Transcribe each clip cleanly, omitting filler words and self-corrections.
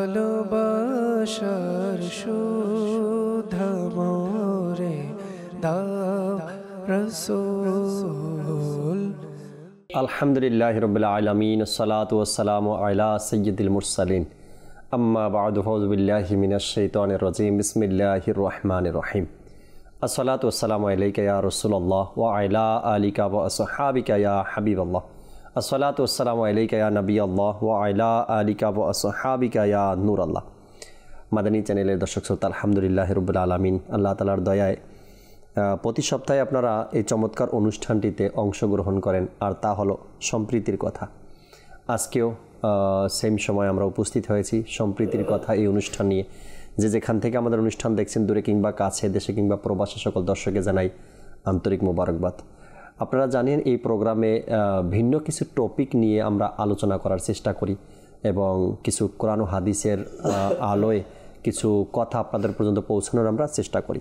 ভালোবাসার সুধা মোরে দাও রাসূল। আলহামদুলিল্লাহি রাব্বিল আলামিন, আসসালাতু ওয়াসসালামু আলা সাইয়্যিদিল মুরসালিন, আম্মা বা'দু, ফাউযু বিল্লাহি মিনাশ শাইতানির রাজীম, বিসমিল্লাহির রহমানির রহিম। আসসালাতু ওয়াসসালামু আলাইকা ইয়া রাসূলুল্লাহ ওয়া আলা আলিকা ওয়া আসহাবিকা ইয়া হাবিবাল্লাহ। আসসালাতু ওয়াসসালামু আলাইকা ইয়া নবিয়াল্লাহ ওয়া আলা আলিকা ওয়া আসহাবিকা ইয়া নূরাল্লাহ। মাদানী চ্যানেলের দর্শক শ্রোতা, আলহামদুলিল্লাহি রাব্বিল আলামিন, আল্লাহ তাআলার দয়ায় প্রতি সপ্তাহে আপনারা এই চমৎকার অনুষ্ঠানটিতে অংশগ্রহণ করেন, আর তা হলো সম্প্রীতির কথা। আজকেও সেম সময় আমরা উপস্থিত হয়েছি সম্প্রীতির কথা এই অনুষ্ঠান নিয়ে। যে যেখান থেকে আমাদের অনুষ্ঠান দেখছেন, দূরে কিংবা কাছে, দেশে কিংবা প্রবাসে, সকল দর্শকে জানাই আন্তরিক মোবারকবাদ। আপনারা জানেন এই প্রোগ্রামে ভিন্ন কিছু টপিক নিয়ে আমরা আলোচনা করার চেষ্টা করি এবং কিছু কোরআন ও হাদিসের আলোয় কিছু কথা আপনাদের পর্যন্ত পৌঁছানোর আমরা চেষ্টা করি।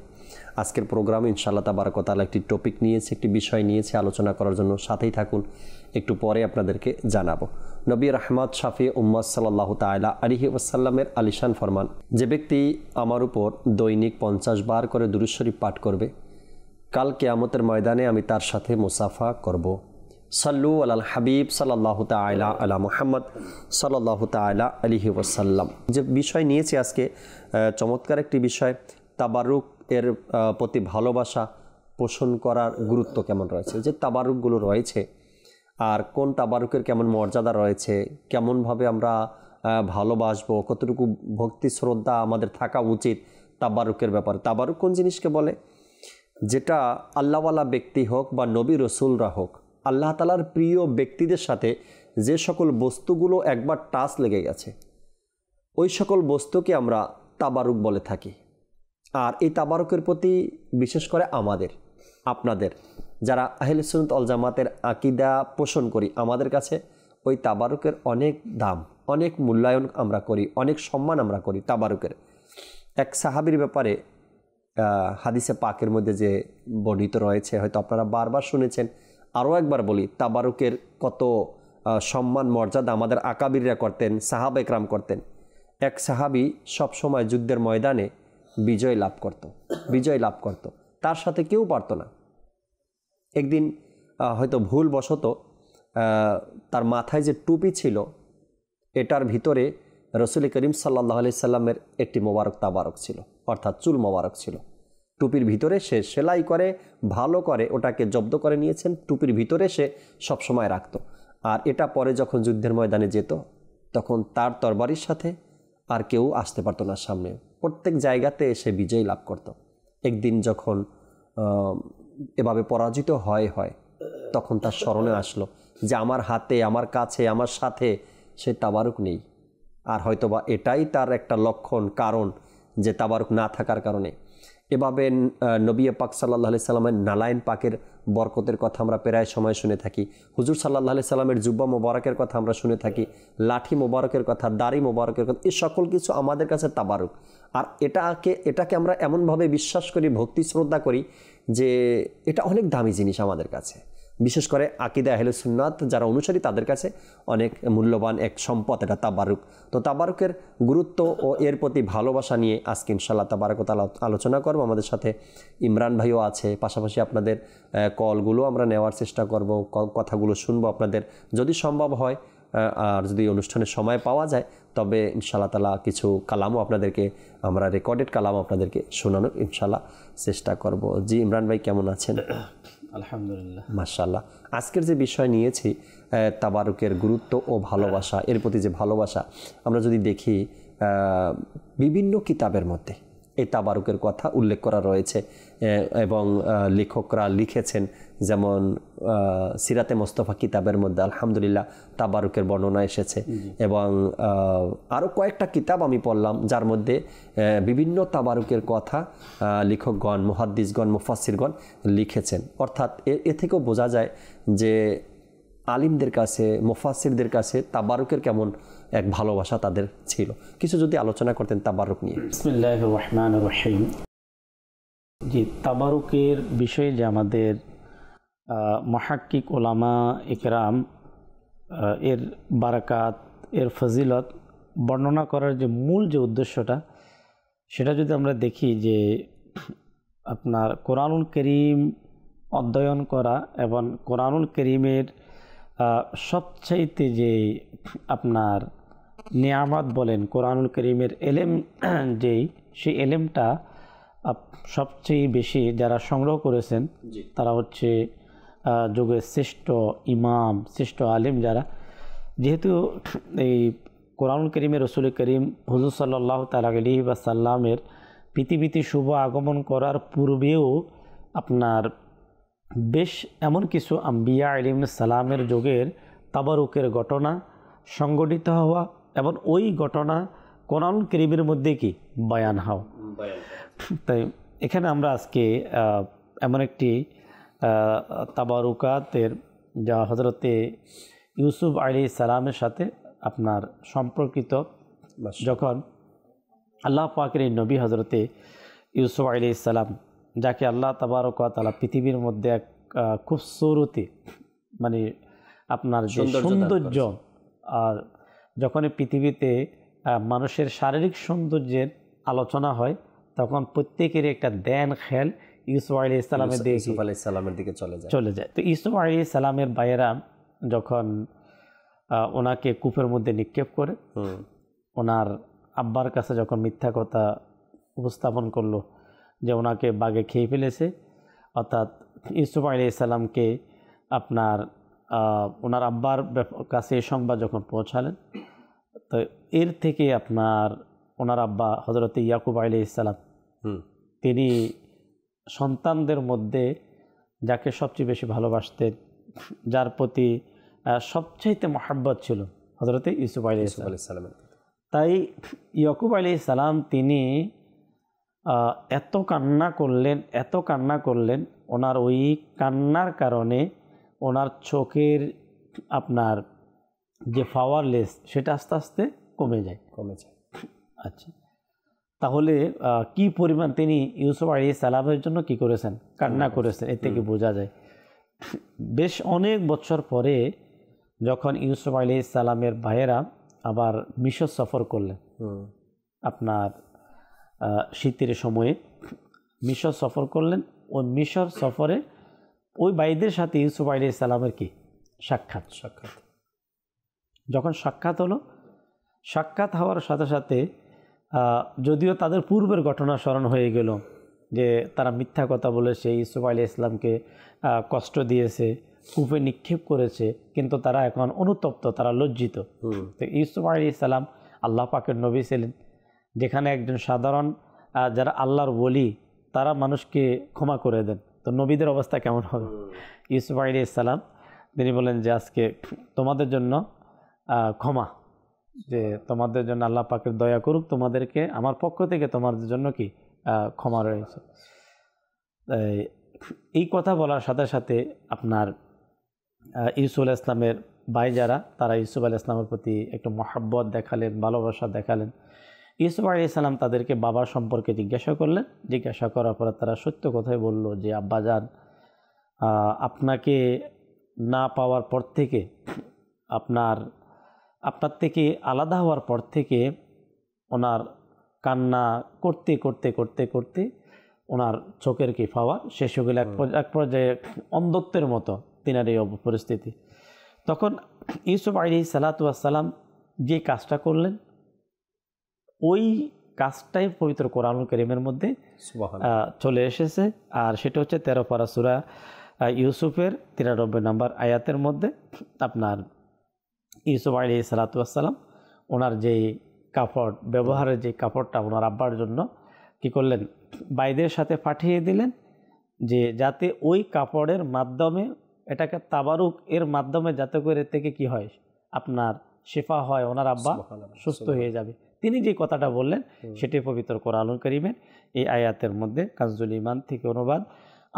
আজকের প্রোগ্রামে ইনশাআল্লাহ তাবারক ওয়া তাআলা একটি টপিক নিয়েছে, একটি বিষয় নিয়েছে আলোচনা করার জন্য। সাথেই থাকুন, একটু পরে আপনাদেরকে জানাবো। নবী রাহমাত শাফি উম্মাত সাল্লাল্লাহু তাআলা আলাইহি ওয়াসাল্লামের আলিশান ফরমান, যে ব্যক্তি আমার উপর দৈনিক 50 বার করে দুরূদ শরীফ পাঠ করবে, কাল কিয়ামতের ময়দানে আমি তার সাথে মুসাফা করব। সাল্লু আলাল হাবিব সাল্লাল্লাহু তাআলা আলা মুহাম্মদ সাল্লাল্লাহু তাআলা আলাইহি ওয়াসাল্লাম। যে বিষয় নিয়েছি আজকে, চমৎকার একটি বিষয়, তাবারুক এর প্রতি ভালোবাসা পোষণ করার গুরুত্ব কেমন রয়েছে, যে তাবারুকগুলো রয়েছে আর কোন তাবারুকের কেমন মর্যাদা রয়েছে, কেমনভাবে আমরা ভালোবাসবো, কতটুকু ভক্তি শ্রদ্ধা আমাদের থাকা উচিত তাবারুকের ব্যাপারে। তাবারুক কোন জিনিসকে বলে? যেটা আল্লাহওয়ালা ব্যক্তি হোক বা নবী রসুলরা হোক, আল্লাহ তাআলার প্রিয় ব্যক্তিদের সাথে যে সকল বস্তুগুলো একবার টাচ লেগে গেছে, ওই সকল বস্তুকে আমরা তাবারুক বলে থাকি। আর এই তাবারুকের প্রতি বিশেষ করে আমাদের, আপনাদের যারা আহলে সুন্নাত ওয়াল জামাতের আকীদা পোষণ করি, আমাদের কাছে ওই তাবারুকের অনেক দাম, অনেক মূল্যায়ন আমরা করি, অনেক সম্মান আমরা করি তাবারুকের। এক সাহাবীর ব্যাপারে হাদিসে পাকের মধ্যে যে বর্ণিত রয়েছে, হয়তো আপনারা বারবার শুনেছেন, আরও একবার বলি, তাবারুকের কত সম্মান মর্যাদা আমাদের আকাবিররা করতেন, সাহাবা একরাম করতেন। এক সাহাবী সবসময় যুদ্ধের ময়দানে বিজয় লাভ করত, তার সাথে কেউ পারত না। একদিন হয়তো ভুলবশত তার মাথায় যে টুপি ছিল, এটার ভিতরে রসুল করিম সাল্লাল্লাহু আলাইহি সাল্লামের একটি মোবারক তাবারক ছিল, অর্থাৎ চুল মোবারক ছিল। টুপির ভিতরে সে সেলাই করে ভালো করে ওটাকে জব্দ করে নিয়েছেন, টুপির ভিতরে সে সবসময় রাখত। আর এটা পরে যখন যুদ্ধের ময়দানে যেত, তখন তার তরবারির সাথে আর কেউ আসতে পারতো না সামনে, প্রত্যেক জায়গাতে সে বিজয় লাভ করত। একদিন যখন এভাবে পরাজিত হয়, তখন তার স্মরণে আসলো যে আমার হাতে, আমার কাছে, আমার সাথে সে তাবারুক নেই। আর হয়তোবা এটাই তার একটা লক্ষণ, কারণ যে তাবারুক না থাকার কারণে। এভাবে নবী পাক সাল্লাল্লাহু আলাইহি সাল্লামের নালায়েন পাকের বরকতের কথা আমরা প্রায় সময় শুনে থাকি। হুজুর সাল্লাল্লাহু আলাইহি সাল্লামের জুব্বা মোবারকের কথা আমরা শুনে থাকি, লাঠি মোবারকের কথা, দাড়ি মোবারকের কথা, এই সকল কিছু আমাদের কাছে তাবারুক। আর এটাকে আমরা এমনভাবে বিশ্বাস করি, ভক্তি শ্রদ্ধা করি যে এটা অনেক দামি জিনিস আমাদের কাছে। বিশেষ করে আকীদা আহলে সুন্নাত যারা অনুসারী, তাদের কাছে অনেক মূল্যবান এক সম্পদ এটা তাবারুক। তো তাবারুকের গুরুত্ব ও এর প্রতি ভালোবাসা নিয়ে আজকে ইনশাআল্লাহ তাবারক ওয়া তাআলা আলোচনা করব। আমাদের সাথে ইমরান ভাইও আছে, পাশাপাশি আপনাদের কলগুলো আমরা নেওয়ার চেষ্টা করব, কথাগুলো শুনবো আপনাদের, যদি সম্ভব হয় আর যদি অনুষ্ঠানের সময় পাওয়া যায়, তবে ইনশাআল্লাহ তাআলা কিছু কালামও আপনাদেরকে, আমরা রেকর্ডেড কালাম আপনাদেরকে শোনানোর ইনশাআল্লাহ চেষ্টা করব। জি ইমরান ভাই, কেমন আছেন? আলহামদুলিল্লাহ, মাশাআল্লাহ। আজকের যে বিষয় নিয়েছি, তাবারুকের গুরুত্ব ও ভালোবাসা, এর প্রতি যে ভালোবাসা, আমরা যদি দেখি বিভিন্ন কিতাবের মধ্যে এই তাবারুকের কথা উল্লেখ করা রয়েছে এবং লেখকরা লিখেছেন। যেমন সিরাতে মোস্তফা কিতাবের মধ্যে আলহামদুলিল্লাহ তাবারুকের বর্ণনা এসেছে, এবং আরও কয়েকটা কিতাব আমি পড়লাম যার মধ্যে বিভিন্ন তাবারুকের কথা লেখকগণ, মুহাদ্দিসগণ, মুফাসসিরগণ লিখেছেন। অর্থাৎ এ থেকেও বোঝা যায় যে আলিমদের কাছে, মুফাসসিরদের কাছে তাবারুকের কেমন এক ভালোবাসা তাদের ছিল। কিছু যদি আলোচনা করতেন তাবারুক নিয়ে। বিসমিল্লাহির রহমানির রহিম। জি, তাবারুকের বিষয়ে যে আমাদের মুহাক্কিক উলামা ইকরাম এর বারাকাত, এর ফজিলত বর্ণনা করার যে মূল যে উদ্দেশ্যটা, সেটা যদি আমরা দেখি যে আপনার কোরআনুল কারীম অধ্যয়ন করা এবং কোরআনুল কারীমের সবচাইতে যে আপনার নিয়ামত বলেন, কোরআনুল কারীমের এলেম যেই, সেই এলেমটা সবচেয়ে বেশি যারা সংগ্রহ করেছেন তারা হচ্ছে যুগের শ্রেষ্ঠ ইমাম, শ্রেষ্ঠ আলেম যারা। যেহেতু এই কোরআনুল কারীমের রাসূল করিম হুজুর সাল্লাল্লাহু তাআলা আলাইহি ওয়াসাল্লামের পৃথিবীতে শুভ আগমন করার পূর্বেও আপনার বেশ এমন কিছু আম্বিয়া আলাইহিস সালামের যুগের তাবারুকের ঘটনা সংঘটিত হওয়া এবং ওই ঘটনা কোরআনুল কারীমের মধ্যে কি বয়ান হওয়া। তাই এখানে আমরা আজকে এমন একটি তাবারুকাতের যা হযরতে ইউসুফ আলাইহিস সালামের সাথে আপনার সম্পর্কিত, যখন আল্লাহ পাকের এই নবী হযরতে ইউসুফ আলাইহিস সালাম, যাকে আল্লাহ তাবারক ওয়া তাআলা পৃথিবীর মধ্যে এক খুব সুরতি মানে আপনার যে সৌন্দর্য, আর যখনই পৃথিবীতে মানুষের শারীরিক সৌন্দর্যের আলোচনা হয় তখন প্রত্যেকেরই একটা ধ্যান খেয়াল ইউসুফ আলাইহিস সালামের দিকে চলে যায়। তো ইউসুফ আলাইহিস সালামের ভাইয়েরা যখন ওনাকে কূপের মধ্যে নিক্ষেপ করে, ওনার আব্বার কাছে যখন মিথ্যা কথা উপস্থাপন করলো যে ওনাকে বাঘে খেয়ে ফেলেছে, অর্থাৎ ইউসুফ আলাইহিস সালামকে আপনার ওনার আব্বার কাছে এই সংবাদ যখন পৌঁছালেন, তো এর থেকে আপনার ওনার আব্বা হযরত ইয়াকুব আলাইহিস সালাম তিনি সন্তানদের মধ্যে যাকে সবচেয়ে বেশি ভালোবাসতেন, যার প্রতি সবচাইতে মহব্বত ছিল হযরত ইউসুফ আলাইহিস সালামের। তাই ইয়াকুব আলাইহিস সালাম তিনি এত কান্না করলেন, ওনার ওই কান্নার কারণে ওনার চোখের আপনার যে পাওয়ারলেস সেটা আস্তে আস্তে কমে যায়। আচ্ছা, তাহলে কি পরিমাণ তিনি ইউসুফ আলাইহিস সালামের জন্য কি করেছেন, কান্না করেছেন, এর থেকে বোঝা যায়। বেশ অনেক বছর পরে যখন ইউসুফ আলাইহিস সালামের ভাইয়েরা আবার মিশর সফর করলেন, আপনার শীতের সময়ে মিশর সফর করলেন, ওই মিশর সফরে ওই ভাইদের সাথে ইউসুফ আলাইহিস সালামের কি সাক্ষাৎ। যখন সাক্ষাৎ হলো, সাক্ষাৎ হওয়ার সাথে সাথে যদিও তাদের পূর্বের ঘটনা স্মরণ হয়ে গেল যে তারা মিথ্যা কথা বলেছে, ইউসুফ আলাইহিস সালামকে কষ্ট দিয়েছে, কূপে নিক্ষেপ করেছে, কিন্তু তারা এখন অনুতপ্ত, তারা লজ্জিত। তো ইউসুফ আলাইহিস সালাম আল্লাহ পাকের নবী ছিলেন, যেখানে একজন সাধারণ যারা আল্লাহর ওলি তারা মানুষকে ক্ষমা করে দেন, তো নবীদের অবস্থা কেমন হবে? ইউসুফ আলাইহিস সালাম তিনি বলেন যে আজকে তোমাদের জন্য ক্ষমা, যে তোমাদের জন্য আল্লাহ পাকের দয়া করুক, তোমাদেরকে আমার পক্ষ থেকে তোমাদের জন্য কি ক্ষমা রয়েছে। এই কথা বলার সাথে সাথে আপনার ইউসুফ আলাইহিস সালামের ভাই যারা, তারা ইউসুফ আলাইহিস সালামের প্রতি একটু মহব্বত দেখালেন, ভালোবাসা দেখালেন। ইউসুফ আলাইহিস সালাম তাদেরকে বাবার সম্পর্কে জিজ্ঞাসা করলেন। জিজ্ঞাসা করার পরে তারা সত্য কথাই বলল যে আব্বাজান, আপনাকে না পাওয়ার পর থেকে, আপনার থেকে আলাদা হওয়ার পর থেকে ওনার কান্না করতে করতে করতে করতে ওনার চোখের কি পাওয়া শেষ হয়ে গেল, এক পর্যায়ে অন্ধত্বের মতো তিনার এই পরিস্থিতি। তখন ইউসুফ আলাইহিস সালাতু ওয়াস সালাম যে কাজটা করলেন, ওই কাজটাই পবিত্র কোরআনুল কারীমের মধ্যে চলে এসেছে। আর সেটা হচ্ছে 13 পারা সূরা ইউসুফের 93 নম্বর আয়াতের মধ্যে আপনার ইউসুফ আলাইহিস সালাতু ওয়াস সালাম ওনার যেই কাপড় ব্যবহারের যে কাপড়টা ওনার আব্বার জন্য কি করলেন, ভাইদের সাথে পাঠিয়ে দিলেন, যে যাতে ওই কাপড়ের মাধ্যমে, এটাকে তাবারুক এর মাধ্যমে যাতে করে থেকে কি হয়, আপনার শিফা হয়, ওনার আব্বা সুস্থ হয়ে যাবে। তিনি যে কথাটা বললেন সেটি পবিত্র কোরআনুল কারীমের এই আয়াতের মধ্যে কানজুল ঈমান থেকে অনুবাদ।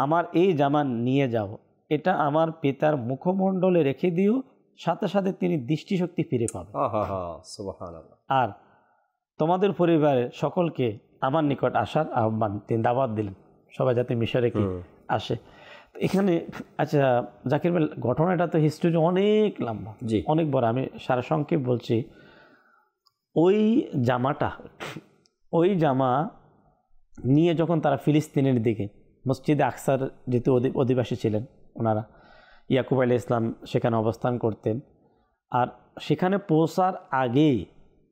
আমার এই জামান নিয়ে যাও, এটা আমার পিতার মুখমণ্ডলে রেখে দিও, সাথে সাথে তিনি দৃষ্টিশক্তি ফিরে পাবে। আর তোমাদের পরিবারের সকলকে আমার নিকট আসার আহ্বান তিনি দাওয়াত দিলেন, সবাই যাতে মিশরে কি আসে। এখানে আচ্ছা জাকির ভাই, ঘটনাটা তো হিস্ট্রি অনেক লম্বা, অনেক বড়, আমি সারসংক্ষেপ বলছি। ওই জামাটা, ওই জামা নিয়ে যখন তারা ফিলিস্তিনের দিকে, মসজিদে আকসার যেহেতু অধিবাসী ছিলেন ওনারা, ইয়াকুব আলাইহিস সালাম সেখানে অবস্থান করতেন, আর সেখানে পৌঁছার আগেই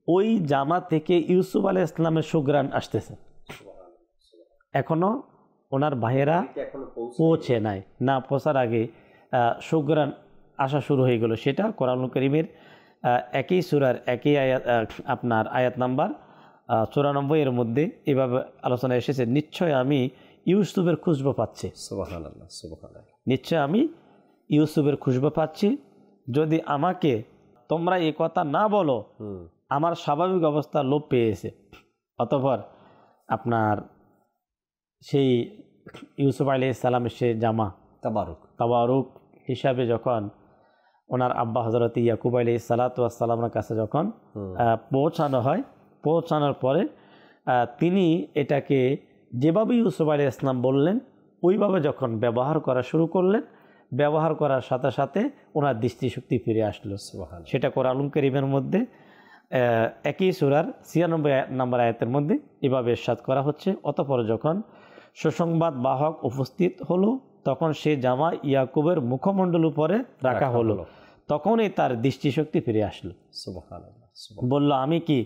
ওই জামা থেকে ইউসুফ আলাইহিস সালামের সুঘ্রাণ আসতেছে। এখনও ওনার ভাইয়েরা পৌঁছে নাই, না পৌঁছার আগে সুঘ্রাণ আসা শুরু হয়ে গেল। সেটা কোরআনুল কারীমের একই সূরার একই আয়াত, আপনার আয়াত নাম্বার 94 এর মধ্যে এভাবে আলোচনা এসেছে, নিশ্চয় আমি ইউসুফের খুশবু পাচ্ছি। সুবহানাল্লাহ, সুবহানাল্লাহ। নিশ্চয় আমি ইউসুফের খুশবু পাচ্ছি, যদি আমাকে তোমরা এই কথা না বলো আমার স্বাভাবিক অবস্থা লোপ পেয়েছে। অতঃপর আপনার সেই ইউসুফ আলাইহিস সালামের সে জামা তাবারুক হিসাবে যখন ওনার আব্বা হযরত ইয়াকুব আলাইহিস সালাতু ওয়াস সালামের কাছে যখন পৌঁছানো হয়, পৌঁছানোর পরে তিনি এটাকে যেভাবে ইউসুফ আলাইহিস সালাম বললেন ওইভাবে যখন ব্যবহার করা শুরু করলেন, ব্যবহার করার সাথে সাথে ওনার দৃষ্টিশক্তি ফিরে আসলো। সেটা কোরআনুল কারীমের মধ্যে একই সূরার 96 নম্বর আয়াতের মধ্যে এভাবে ইরশাদ করা হচ্ছে, অতঃপর যখন সুসংবাদ বাহক উপস্থিত হলো তখন সে জামা ইয়াকুবের মুখমণ্ডল উপরে রাখা হলো, তখনই তার দৃষ্টিশক্তি ফিরে আসলো। বলল, আমি কি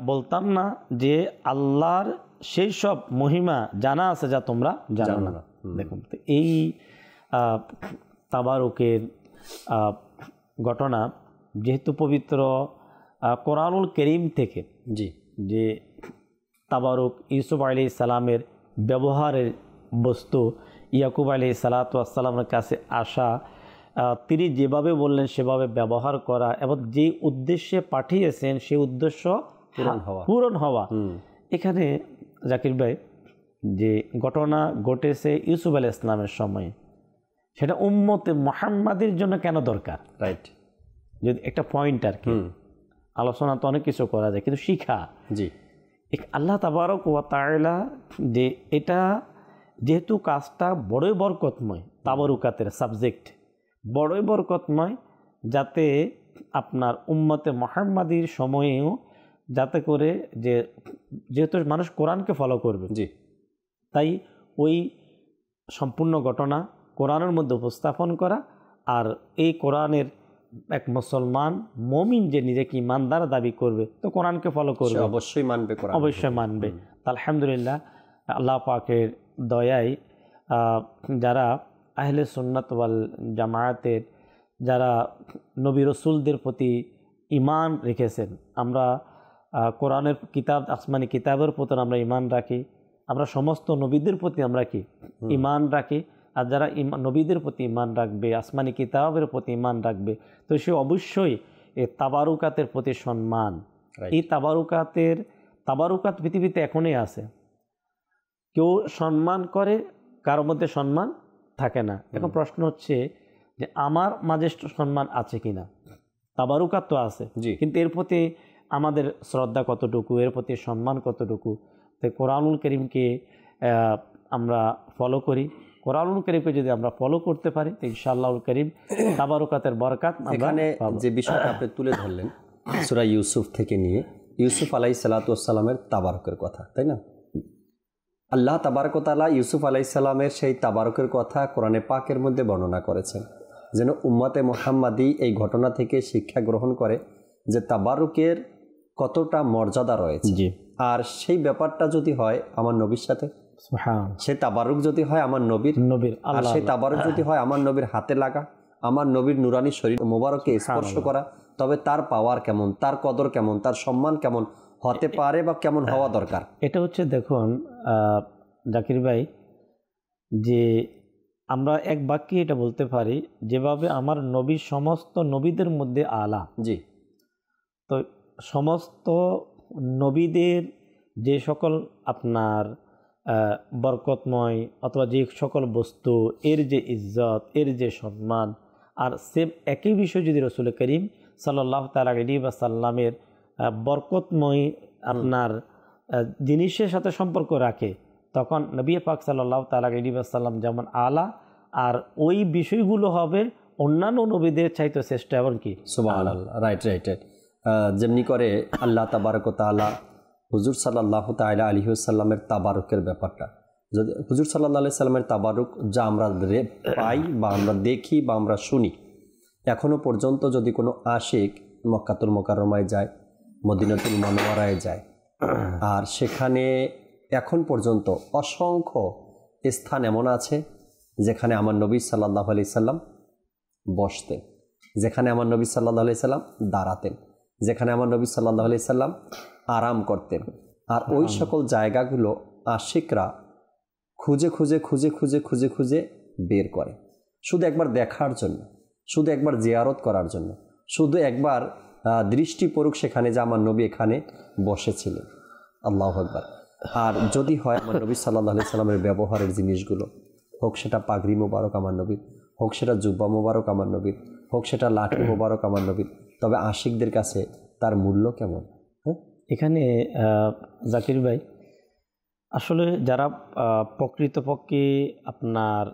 বলতাম না যে আল্লাহর সেই সব মহিমা জানা আছে যা তোমরা জানো না। দেখুন, এই তাবারুকের ঘটনা যেহেতু পবিত্র কোরআনুল কারীম থেকে যে তাবারুক ইউসুফ আলাইহিস সালামের ব্যবহারের বস্তু, ইয়াকুব আলাইহিস সালাতু ওয়াস সালামের কাছে আসা, তিনি যেভাবে বললেন সেভাবে ব্যবহার করা এবং যে উদ্দেশ্যে পাঠিয়েছেন সেই উদ্দেশ্য পূরণ হওয়া। এখানে জাকির ভাই যে ঘটনা ঘটেছে ইউসুফ আলাইহিস সালামের সময়ে, সেটা উম্মতে মুহাম্মাদের জন্য কেন দরকার, রাইট? যদি একটা পয়েন্ট আর কি, আলোচনা তো অনেক কিছু করা যায়, কিন্তু শিখা, আল্লাহ তাবারক ওয়া তাআলা যে এটা যেহেতু কাজটা বড়ই বরকতময়, তাবারুকাতের সাবজেক্ট বড়ই বরকতময়, যাতে আপনার উম্মতে মুহাম্মাদির সময়েও যাতে করে যে যেহেতু মানুষ কোরআনকে ফলো করবে, তাই ওই সম্পূর্ণ ঘটনা কোরআনের মধ্যে উপস্থাপন করা, আর এই কোরআনের এক মুসলমান মুমিন যে নিজেকে ইমানদার দাবি করবে তো কোরআনকে ফলো করবে, অবশ্যই মানবে, অবশ্যই মানবে। আলহামদুলিল্লাহ, আল্লাহ পাকের দয়ায় যারা আহলে সুন্নাত ওয়াল জামায়াতের যারা নবী রাসূলদের প্রতি ঈমান রেখেছেন, আমরা কোরআনের কিতাব, আসমানি কিতাবের প্রতি আমরা ঈমান রাখি, আমরা সমস্ত নবীদের প্রতি আমরা কি ঈমান রাখি, আর যারা নবীদের প্রতি ঈমান রাখবে, আসমানি কিতাবের প্রতি ঈমান রাখবে, তো সে অবশ্যই এই তাবারুকাতের প্রতি সম্মান, এই তাবারুকাত পৃথিবীতে এখনই আছে। কেউ সম্মান করে, কারোর মধ্যে সম্মান থাকে না। এখন প্রশ্ন হচ্ছে যে আমার মাঝে সম্মান আছে কিনা? তাবারুকাত তো আছে, কিন্তু এর প্রতি আমাদের শ্রদ্ধা কতটুকু, এর প্রতি সম্মান কতটুকু? তাই কোরআনুল কারীমকে আমরা ফলো করি, কোরআনুল কারীমকে যদি আমরা ফলো করতে পারি তো ইনশাআল্লাহুল কারীম তাবারুকাতের বরকত আমরা পাবো। যে বিষয়টা আপনি তুলে ধরলেন সূরা ইউসুফ থেকে নিয়ে, ইউসুফ আলাইহিস সালাতু ওয়াস সালামের তাবারুকের কথা, তাই না? আল্লাহ তাবারক ওয়া তাআলা ইউসুফ আলাইহিস সালামের সেই তাবারুকের কথা কোরআনে পাকের মধ্যে বর্ণনা করেছেন, যেন উম্মতে মুহাম্মাদি এই ঘটনা থেকে শিক্ষা গ্রহণ করে যে তাবারুকের কতটা মর্যাদা রয়েছে। আর সেই ব্যাপারটা যদি হয় আমার নবীর সাথে, সেই তাবারুক যদি হয় আমার নবীর, আর সেই তাবারুক যদি হয় আমার নবীর হাতে লাগা, আমার নবীর নুরানি শরীর মোবারককে স্পর্শ করা, তবে তার পাওয়ার কেমন, তার কদর কেমন, তার সম্মান কেমন হতে পারে বা কেমন হওয়া দরকার। এটা হচ্ছে দেখুন জাকির ভাই, যে আমরা এক বাক্যে এটা বলতে পারি যেভাবে আমার নবী সমস্ত নবীদের মধ্যে আলা, তো সমস্ত নবীদের যে সকল আপনার বরকতময় অথবা যে সকল বস্তু, এর যে ইজ্জত, এর যে সম্মান, আর সেম একই বিষয় যদি রাসূল করিম সাল্লাল্লাহু তাআলা আলাইহি ওয়াসাল্লামের বরকতময় আপনার জিনিসের সাথে সম্পর্ক রাখে, তখন নবী পাক সাল্লাল্লাহু তাআলা আলাইহি ওয়াসাল্লাম যেমন আলা, আর ওই বিষয়গুলো হবে অন্যান্য নবীদের চাইতে শ্রেষ্ঠ। এবং কি সুবহানাল্লাহ, রাইট রাইট রাইট। যেমনি করে আল্লাহ তাবারক ওয়া তাআলা হুজুর সাল্লাল্লাহু তাআলা আলাইহি ওয়াসাল্লামের তাবারুকের ব্যাপারটা, যদি হুজুর সাল্লাল্লাহু আলাইহি সাল্লামের তাবারুক যা আমরা পাই বা আমরা দেখি বা আমরা শুনি, এখনও পর্যন্ত যদি কোনো আশিক মক্কাতুল মুকাররমায় যায়, মদিনাতুল মুনাওয়ারায় যায়, আর সেখানে এখন পর্যন্ত অসংখ্য স্থান এমন আছে যেখানে আমার নবী সাল্লাল্লাহু আলাইহি সাল্লাম বসতেন, যেখানে আমার নবী সাল্লাল্লাহু আলাইহি সাল্লাম দাঁড়াতেন, যেখানে আমার নবী সাল্লাল্লাহু আলাইহি সাল্লাম আরাম করতেন। আর ওই সকল জায়গাগুলো আশিকরা খুঁজে খুঁজে খুঁজে খুঁজে খুঁজে খুঁজে বের করে, শুধু একবার দেখার জন্য, শুধু একবার জিয়ারত করার জন্য, শুধু একবার দৃষ্টি পড়ুক সেখানে যে আমার নবী এখানে বসেছিলেন। আল্লাহু আকবার। আর যদি হয় আমার নবী সাল্লাল্লাহু আলাইহি সাল্লামের ব্যবহারের জিনিসগুলো, হোক সেটা পাগড়ি মোবারক আমার নবীর, হোক সেটা জুব্বা মোবারক আমার নবীর, হোক সেটা লাঠি মোবারক আমার নবীর, তবে আশিকদের কাছে তার মূল্য কেমন? হ্যাঁ, এখানে জাকির ভাই, আসলে যারা প্রকৃতপক্ষে আপনার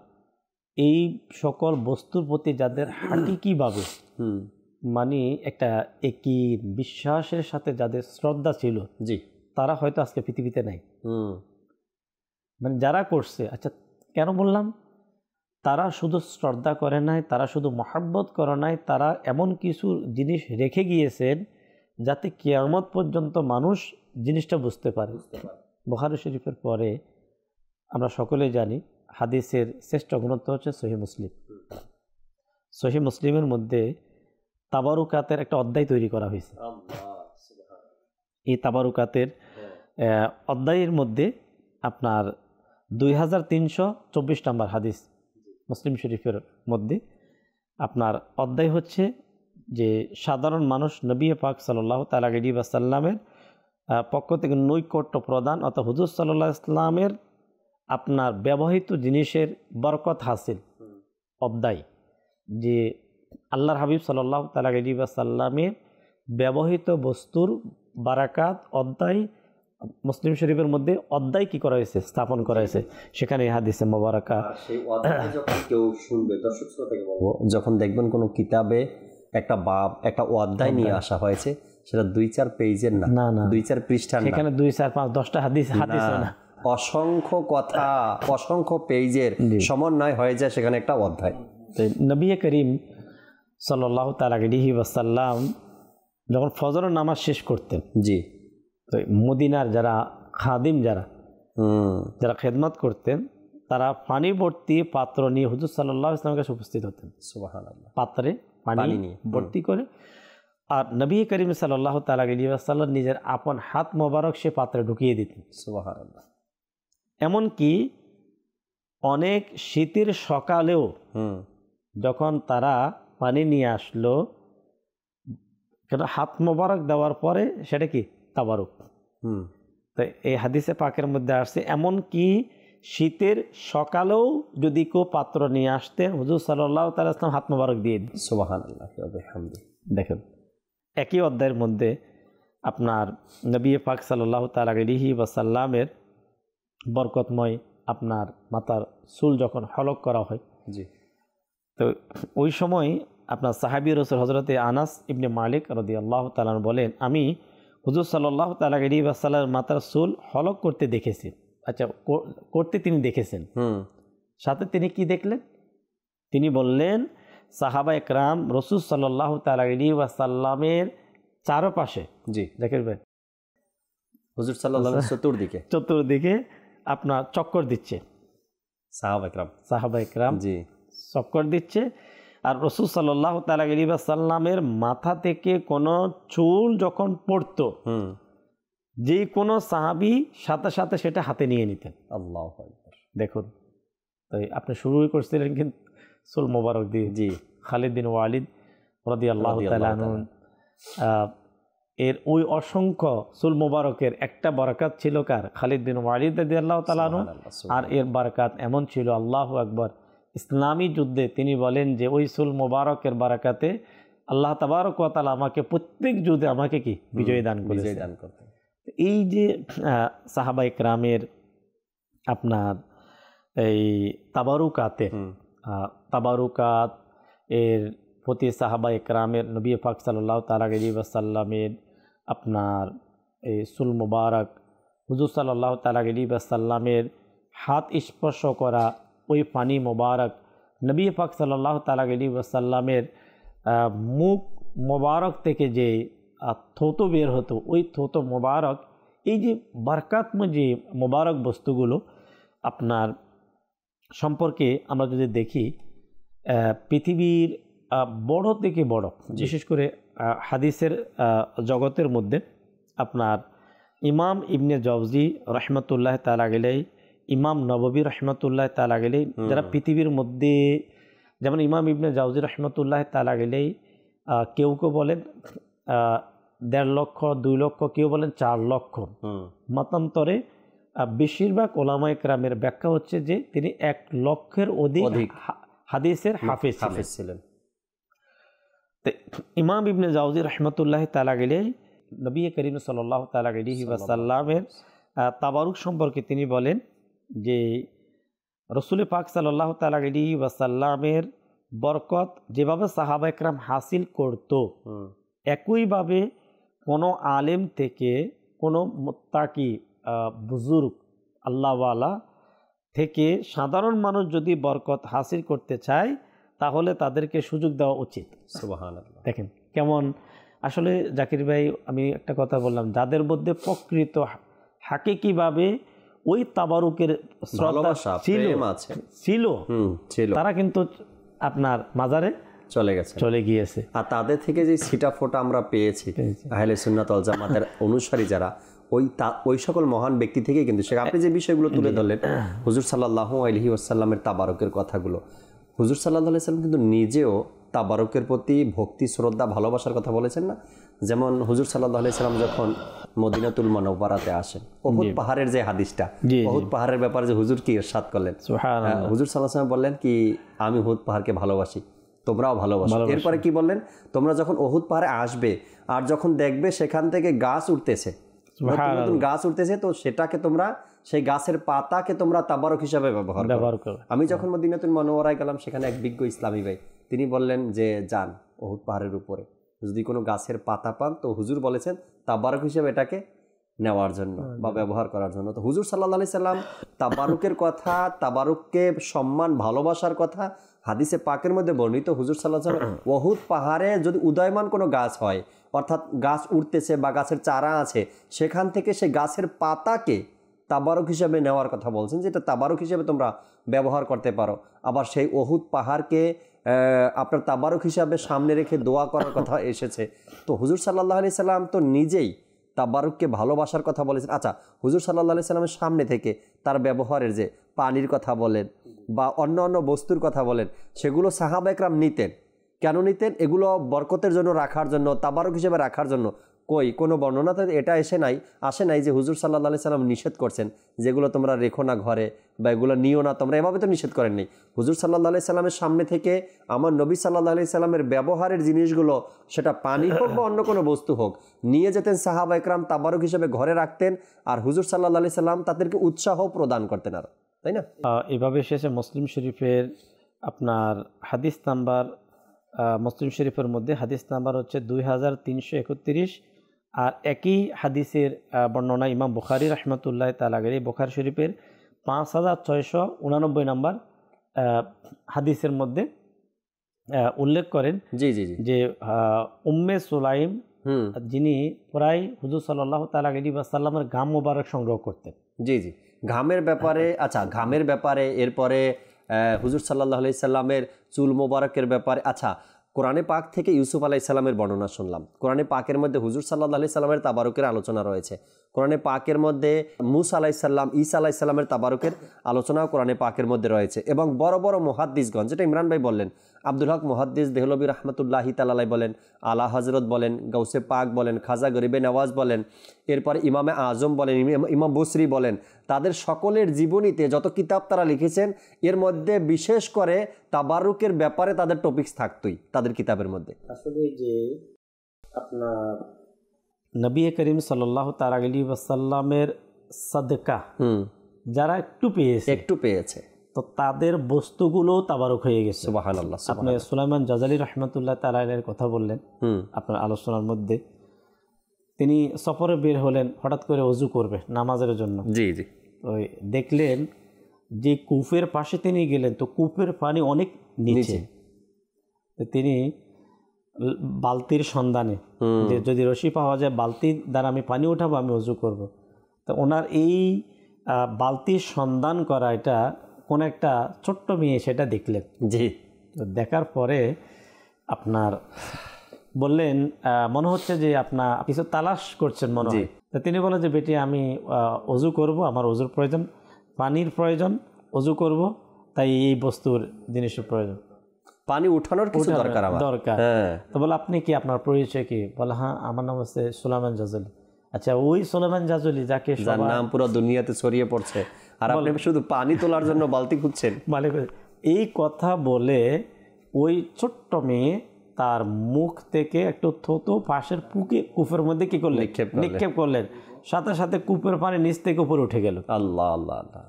এই সকল বস্তুর প্রতি যাদের হাকিকিভাবে মানে একটা একই বিশ্বাসের সাথে যাদের শ্রদ্ধা ছিল, জি, তারা হয়তো আজকে পৃথিবীতে নাই। মানে যারা করছে, আচ্ছা কেন বললাম, তারা শুধু শ্রদ্ধা করে নাই, তারা শুধু মহাব্বত করে নাই, তারা এমন কিছু জিনিস রেখে গিয়েছেন যাতে কিয়ামত পর্যন্ত মানুষ জিনিসটা বুঝতে পারে। বুখারী শরীফের পরে আমরা সকলেই জানি হাদিসের শ্রেষ্ঠ গ্রন্থ হচ্ছে সহিহ মুসলিম। সহিহ মুসলিমের মধ্যে তাবারুকাতের একটা অধ্যায় তৈরি করা হয়েছে। এই তাবারুকাতের অধ্যায়ের মধ্যে আপনার 2324 নম্বর হাদিস মুসলিম শরীফের মধ্যে আপনার অধ্যায় হচ্ছে যে সাধারণ মানুষ নবী পাক সাল্লাল্লাহু তাআলা আলাইহি ওয়াসাল্লামের পক্ষ থেকে নৈকট্য প্রদান অর্থাৎ হুজুর সাল্লাল্লাহু আলাইহি ওয়াসাল্লামের আপনার ব্যবহৃত জিনিসের বরকত হাসিল অধ্যায়, যে আল্লাহর হাবিব সাল্লাল্লাহু তাআলা আলাইহি ওয়াসাল্লামের ব্যবহৃত বস্তুর বারাকাত অধ্যায় মুসলিম শরীফের মধ্যে অধ্যায় কি করা হয়েছে, স্থাপন করা হয়েছে। সেখানে হাদিসে মোবারকা সেই অধ্যায় যখন কেউ শুনবে, দর্শক শ্রোতাকে বলবো, যখন দেখবেন কোনো কিতাবে একটা বাব একটা অধ্যায় নিয়ে আসা হয়েছে, সেটা 2-4 পেজের না, 2-4 পৃষ্ঠার না, সেখানে 2, 4, 5, 10টা হাদিস না, অসংখ্য কথা, অসংখ্য পেজের সমন্বয় হয়ে যায় সেখানে একটা অধ্যায়। নবী করিম সাল্লাল্লাহু তাআলা আলাইহি ওয়াসাল্লাম যখন ফজরের নামাজ শেষ করতেন, জি, তো মদিনার যারা খাদিম যারা খেদমত করতেন, তারা পানি ভর্তি পাত্র নিয়ে হুজুর সাল্লাল্লাহু আলাইহি ওয়াসাল্লামের কাছে উপস্থিত হতেন। সুবহানাল্লাহ। পাত্রে পানি নিয়ে ভর্তি করে, আর নবী করিম সাল্লাল্লাহু তাআলা আলাইহি ওয়াসাল্লাম নিজের আপন হাত মোবারক সে পাত্রে ঢুকিয়ে দিতেন। সুবহানাল্লাহ। এমনকি অনেক শীতের সকালেও যখন তারা পানি নিয়ে আসলো, সেটা হাত মোবারক দেওয়ার পরে সেটা কি তাবারুক। তো এই হাদিসে পাকের মধ্যে আসছে, এমনকি শীতের সকালেও যদি কেউ পাত্র নিয়ে আসতেন, হুজুর সাল্লাল্লাহু তাআলা আলাইহি ওয়াসাল্লাম হাত মোবারক দিয়ে দিতেন। সুবহানাল্লাহ ওয়া বিহামদিহি। দেখেন, একই অধ্যায়ের মধ্যে আপনার নবী পাক সাল্লাল্লাহু তাআলা আলাইহি ওয়াসাল্লামের বরকতময় আপনার মাথার চুল যখন হলক করা হয়, জি, তো ওই সময় আপনার সাহাবী রাসূল হযরতে আনাস ইবনে মালিক রাদিয়াল্লাহু তাআলা বলেন, আমি হুজুর সাল্লাল্লাহু তাআলা আলাইহি ওয়াসাল্লামের মাথার চুল হলক করতে দেখেছি। আচ্ছা, করতে তিনি দেখেছেন, সাথে তিনি কি দেখলেন? তিনি বললেন, সাহাবা একরাম রাসূল সাল্লাল্লাহু তাআলা আলাইহি ওয়াসাল্লামের চারপাশে, জি দেখেন ভাই, হুজুর সাল্লাল্লাহু আলাইহি ওয়াসাল্লাম চতুর্দিকে আপনার চক্কর দিচ্ছে। সাহাবা একরাম জি চক্কর দিচ্ছে, আর রাসূল সাল্লাল্লাহু তাআলা আলাইহি ওয়াসাল্লামের মাথা থেকে কোনো চুল যখন পড়তো, যে কোনো সাহাবী সাথে সাথে সেটা হাতে নিয়ে নিতেন। আল্লাহু আকবার। দেখুন, তাই আপনি শুরুই করছিলেন কিন্তু চুল মোবারক দিয়ে। জি, খালিদ বিন ওয়ালিদ রাদিয়াল্লাহু তাআলা আনহু, এর ওই অসংখ্য চুল মোবারকের একটা বরকত ছিল কার? খালিদ বিন ওয়ালিদ রাদিয়াল্লাহু তাআলা আনহু। আর এর বরকত এমন ছিল, আল্লাহু আকবার, ইসলামী যুদ্ধে তিনি বলেন যে ওই চুল মোবারকের বরকতে আল্লাহ তাবারক ওয়া তাআলা আমাকে প্রত্যেক যুদ্ধে আমাকে কি বিজয় দান করেছেন। এই যে সাহাবা ইকরামের আপনার এই তাবারুকাতের তাবারুকাত এর প্রতি সাহাবা একরামের নবী পাক সাল্লাল্লাহু তাআলা আলাইহি ওয়াসাল্লামের আপনার এই সুল মুবারক হুজুর সাল্লাল্লাহু তাআলা আলাইহি ওয়াসাল্লামের হাত স্পর্শ করা ওই পানি মোবারক, নবী পাক সাল্লাল্লাহু তাআলা আলাইহি ওয়াসাল্লামের মুখ মোবারক থেকে যে থোতো বের হতো, ওই থোতো মোবারক, এই যে বরকতময় যে মোবারক বস্তুগুলো আপনার সম্পর্কে আমরা যদি দেখি, পৃথিবীর বড় থেকে বড়, বিশেষ করে হাদিসের জগতের মধ্যে আপনার ইমাম ইবনে জাওজি রহমতুল্লাহ তাআলা আলাইহি, ইমাম নববী রহমতুল্লাহ তাআলা আলাইহি, যারা পৃথিবীর মধ্যে, যেমন ইমাম ইবনে জাওজি রহমতুল্লাহ তাআলা আলাইহি কেউ কেউ বলেন 1.5 লক্ষ 2 লক্ষ, কেউ বলেন 4 লক্ষ, মতান্তরে বেশিরভাগ ওলামায়ে কেরামের ব্যাখ্যা হচ্ছে যে তিনি 1 লক্ষের অধিক হাদিসের হাফেজ ছিলেন। ইমাম ইবনে জাওজি রহমতুল্লাহ তাআলা আলাইহি নবী করিম সাল্লাল্লাহু তাআলা আলাইহি ওয়াসাল্লামের তাবারুক সম্পর্কে তিনি বলেন যে রসুল পাক সাল্লাল্লাহু তাআলা আলাইহি ওয়াসাল্লামের বরকত যেভাবে সাহাবা একরাম হাসিল করত, একইভাবে কোনো আলেম থেকে, কোনো মুত্তাকি বুজুর্গ আল্লাহওয়ালা থেকে সাধারণ মানুষ যদি বরকত হাসিল করতে চায় তাহলে তাদেরকে সুযোগ দেওয়া উচিত। সুবহানাল্লাহ। দেখেন কেমন আসলে জাকির ভাই, আমি একটা কথা বললাম, যাদের মধ্যে প্রকৃত হাকিকিভাবে ওই তাবারুকের শ্রদ্ধা ছিল তারা কিন্তু আপনার মাজারে চলে গিয়েছে। আর তাদের থেকে যে ছিটা ফোটা আমরা পেয়েছি আহলে সুন্নাত ওয়াল জামাতের অনুসারী যারা, ওই সকল মহান ব্যক্তি থেকে কিন্তু আপনি যে বিষয়গুলো তুলে ধরলেন, হুজুর সাল্লাল্লাহু আলাইহি ওয়াসাল্লামের তাবারুকের কথাগুলো, হুজুর সাল্লাল্লাহু আলাইহি ওয়াসাল্লাম কিন্তু নিজেও তাবারুকের প্রতি ভক্তি, শ্রদ্ধা, ভালোবাসার কথা বলেছেন না? যেমন হুজুর সাল্লাল্লাহু আলাইহি ওয়াসাল্লাম যখন মদিনাতুল মুনাওয়ারাতে আসেন, উহুদ পাহাড়ের যে হাদিসটা, উহুদ পাহাড়ের ব্যাপারে যে হুজুর কি ইরশাদ করলেন, হুজুর সাল্লাল্লাহু আলাইহি ওয়াসাল্লাম বললেন কি, আমি উহুদ পাহাড়কে ভালোবাসি, তোমরাও ভালোবাসো। এরপরে কি বললেন, তোমরা যখন উহুদ পাহাড়ে আসবে আর যখন দেখবে সেখান থেকে গাছ উঠতেছে, নতুন গাছ উঠতেছে, তো সেটাকে তোমরা, সেই গাছের পাতাকে তোমরা তাবারক হিসাবে ব্যবহার করো। আমি যখন মদিনাতুল মুনাওয়ারায় গেলাম, সেখানে এক বিজ্ঞ ইসলামী ভাই তিনি বললেন যে যান উহুদ পাহাড়ের উপরে যদি কোনো গাছের পাতা পান, তো হুজুর বলেছেন তাবারক হিসাবে এটাকে নেওয়ার জন্য বা ব্যবহার করার জন্য। তো হুজুর সাল্লাল্লাহু আলাইহি সাল্লাম তাবারুকের কথা, তাবারুককে সম্মান, ভালোবাসার কথা হাদিসে পাকের মধ্যে বর্ণিত। হুজুর সাল্লাল্লাহু আলাইহি সাল্লাম উহুদ পাহাড়ে যদি উদয়মান কোনো গাছ হয়, অর্থাৎ গাছ উঠতেছে বা গাছের চারা আছে, সেখান থেকে সেই গাছের পাতাকে তাবারক হিসাবে নেওয়ার কথা বলছেন, যেটা তাবারক হিসাবে তোমরা ব্যবহার করতে পারো। আবার সেই উহুদ পাহাড়কে আপনার তাবারক হিসাবে সামনে রেখে দোয়া করার কথা এসেছে। তো হুজুর সাল্লাল্লাহু আলাইহি সাল্লাম তো নিজেই তাবারুককে ভালোবাসার কথা বলেছেন। আচ্ছা, হুজুর সাল্লাল্লাহু আলাইহি সাল্লামের সামনে থেকে তার ব্যবহারের যে পানির কথা বলেন বা অন্য অন্য বস্তুর কথা বলেন, সেগুলো সাহাবা একরাম নিতেন। কেন নিতেন? এগুলো বরকতের জন্য রাখার জন্য, তাবারক হিসেবে রাখার জন্য। কোনো বর্ণনাতে এটা আসে নাই যে হুজুর সাল্লাল্লাহু আলাইহি সাল্লাম নিষেধ করছেন যেগুলো তোমরা রেখো না ঘরে বা এগুলো নিও না তোমরা, এভাবে তো নিষেধ করেননি। হুজুর সাল্লাল্লাহু আলাইহি সাল্লামের সামনে থেকে আমার নবী সাল্লাল্লাহু আলাইহি সাল্লামের ব্যবহারের জিনিসগুলো, সেটা পানি হোক বা অন্য কোনো বস্তু হোক, নিয়ে যেতেন সাহাবা একরাম, তাবারক হিসেবে ঘরে রাখতেন, আর হুজুর সাল্লাল্লাহু আলাইহি সাল্লাম তাদেরকে উৎসাহ প্রদান করতেন আরো, তাই না? এভাবে এসেছে মুসলিম শরীফের আপনার হাদিস নাম্বার, মুসলিম শরীফের মধ্যে হাদিস নাম্বার হচ্ছে 2331, আর একই হাদিসের বর্ণনা ইমাম বুখারী রাহমাতুল্লাহ তাআলা আলাইহি বুখারী শরীফের 5689 নম্বর হাদিসের মধ্যে উল্লেখ করেন যে উম্মে সুলাইম, যিনি প্রায় হুজুর সাল্লাল্লাহু তাআলা আলাইহি ওয়াসাল্লামের ঘাম মুবারক সংগ্রহ করতেন। ঘামের ব্যাপারে, আচ্ছা ঘামের ব্যাপারে, এরপরে হুজুর সাল্লাল্লাহু আলাইহি সাল্লামের চুল মোবারকের ব্যাপারে। আচ্ছা, কোরআনে পাক থেকে ইউসুফ আলাইহিস সালামের বর্ণনা শুনলাম। কোরআনে পাকের মধ্যে হুজুর সাল্লাল্লাহু আলাইহি সাল্লামের তাবারুকের আলোচনা রয়েছে। কোরআনে পাকের মধ্যে মুসা আলাইহিস সালাম, ঈসা আলাইহিস সালামের তাবারুকের আলোচনাও কোরআনে পাকের মধ্যে রয়েছে। এবং বড় বড় মুহাদ্দিসগণ, যেটা ইমরান ভাই বললেন, আব্দুল হক মুহাদ্দিস দেহলভী রাহমাতুল্লাহি তাআলা আলাইহি বলেন, আলা হযরত বলেন, গাউসে পাক বলেন, খাজা গরিবে নওয়াজ বলেন, এরপরে ইমামে আজম বলেন, ইমাম বসরি বলেন, তাদের সকলের জীবনীতে যত কিতাব তারা লিখেছেন, এর মধ্যে বিশেষ করে তাবারুকের ব্যাপারে তাদের টপিকস থাকতোই তাদের কিতাবের মধ্যে। আসলে যে আপনার নবী করিম সাল্লাল্লাহু তাআলা আলাইহি ওয়াসাল্লামের সাদকা যারা একটু পেয়েছে, তো তো তাদের বস্তুগুলো তাবারক হয়ে গেছে। সুবহানাল্লাহ। আপনি সুলাইমান জাজালি রহমতুল্লাহ তাআলার কথা বললেন আপনার আলোচনার মধ্যে। তিনি সফরে বের হলেন, হঠাৎ করে ওযু করবে নামাজের জন্য। জি জি। ওই দেখলেন যে কূপের পাশে তিনি গেলেন, তো কূপের পানি অনেক নিচে। তিনি বালতির সন্ধানে, যে যদি রশি পাওয়া যায় বালতি দ্বারা আমি পানি উঠাবো, আমি ওযু করব। তো ওনার এই বালতির সন্ধান করা, এটা কোন একটা ছোট্ট মেয়ে সেটা দেখলেন। জি। তো দেখার পরে আপনার বললেন, মনে হচ্ছে যে আপনার কিছু তালাশ করছেন মনে হয়। তো তিনি বলেন যে বেটি, আমি ওযু করব, আমার ওযুর প্রয়োজন, পানির প্রয়োজন, ওযু করব, তাই এই বস্তুর জিনিসের প্রয়োজন, পানি উঠানোর কিছু দরকার আমার। তো বলে আপনি কি, আপনার পরিচয় কি? বলে হ্যাঁ, আমার নাম হচ্ছে সুলাইমান জাজলি। আচ্ছা, ওই সুলাইমান জাজলি যাকে যার নাম পুরো দুনিয়াতে ছড়িয়ে পড়ছে, আর আপনি শুধু পানি তোলার জন্য বালতি খুঁজছেন। এই কথা বলে ওই ছোট্ট মেয়ে তার মুখ থেকে একটু থুতু পাশের কূপের মধ্যে কি করলেন, নিক্ষেপ করলেন। সাথে সাথে কূপের পানি নিচ থেকে উপরে উঠে গেল। আল্লাহ আল্লাহ আল্লাহ।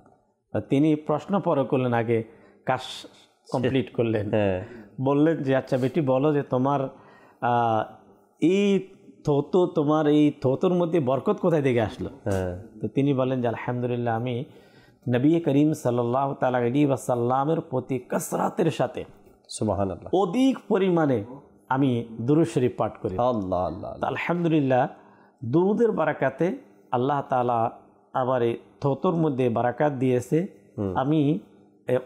তিনি প্রশ্ন পরে করলেন, আগে কাজ কমপ্লিট করলেন। বললেন যে আচ্ছা বেটি, বলো যে তোমার এই থুতু, তোমার এই থুতুর মধ্যে বরকত কোথায় থেকে আসলো? তো তিনি বলেন যে আলহামদুলিল্লাহ, আমি নবী করিম সাল্লাল্লাহু তাআলা আলাইহি ওয়াসাল্লামের প্রতি কাসরাতের সাথে, সুবহানাল্লাহ, অধিক পরিমাণে আমি দুরূদ শরীফ পাঠ করি। আল্লাহ আল্লাহ। আলহামদুলিল্লাহ, দুরূদের বারাকাতে আল্লাহ তাআলা আবার এই থুতুর মধ্যে বারাকাত দিয়েছে। আমি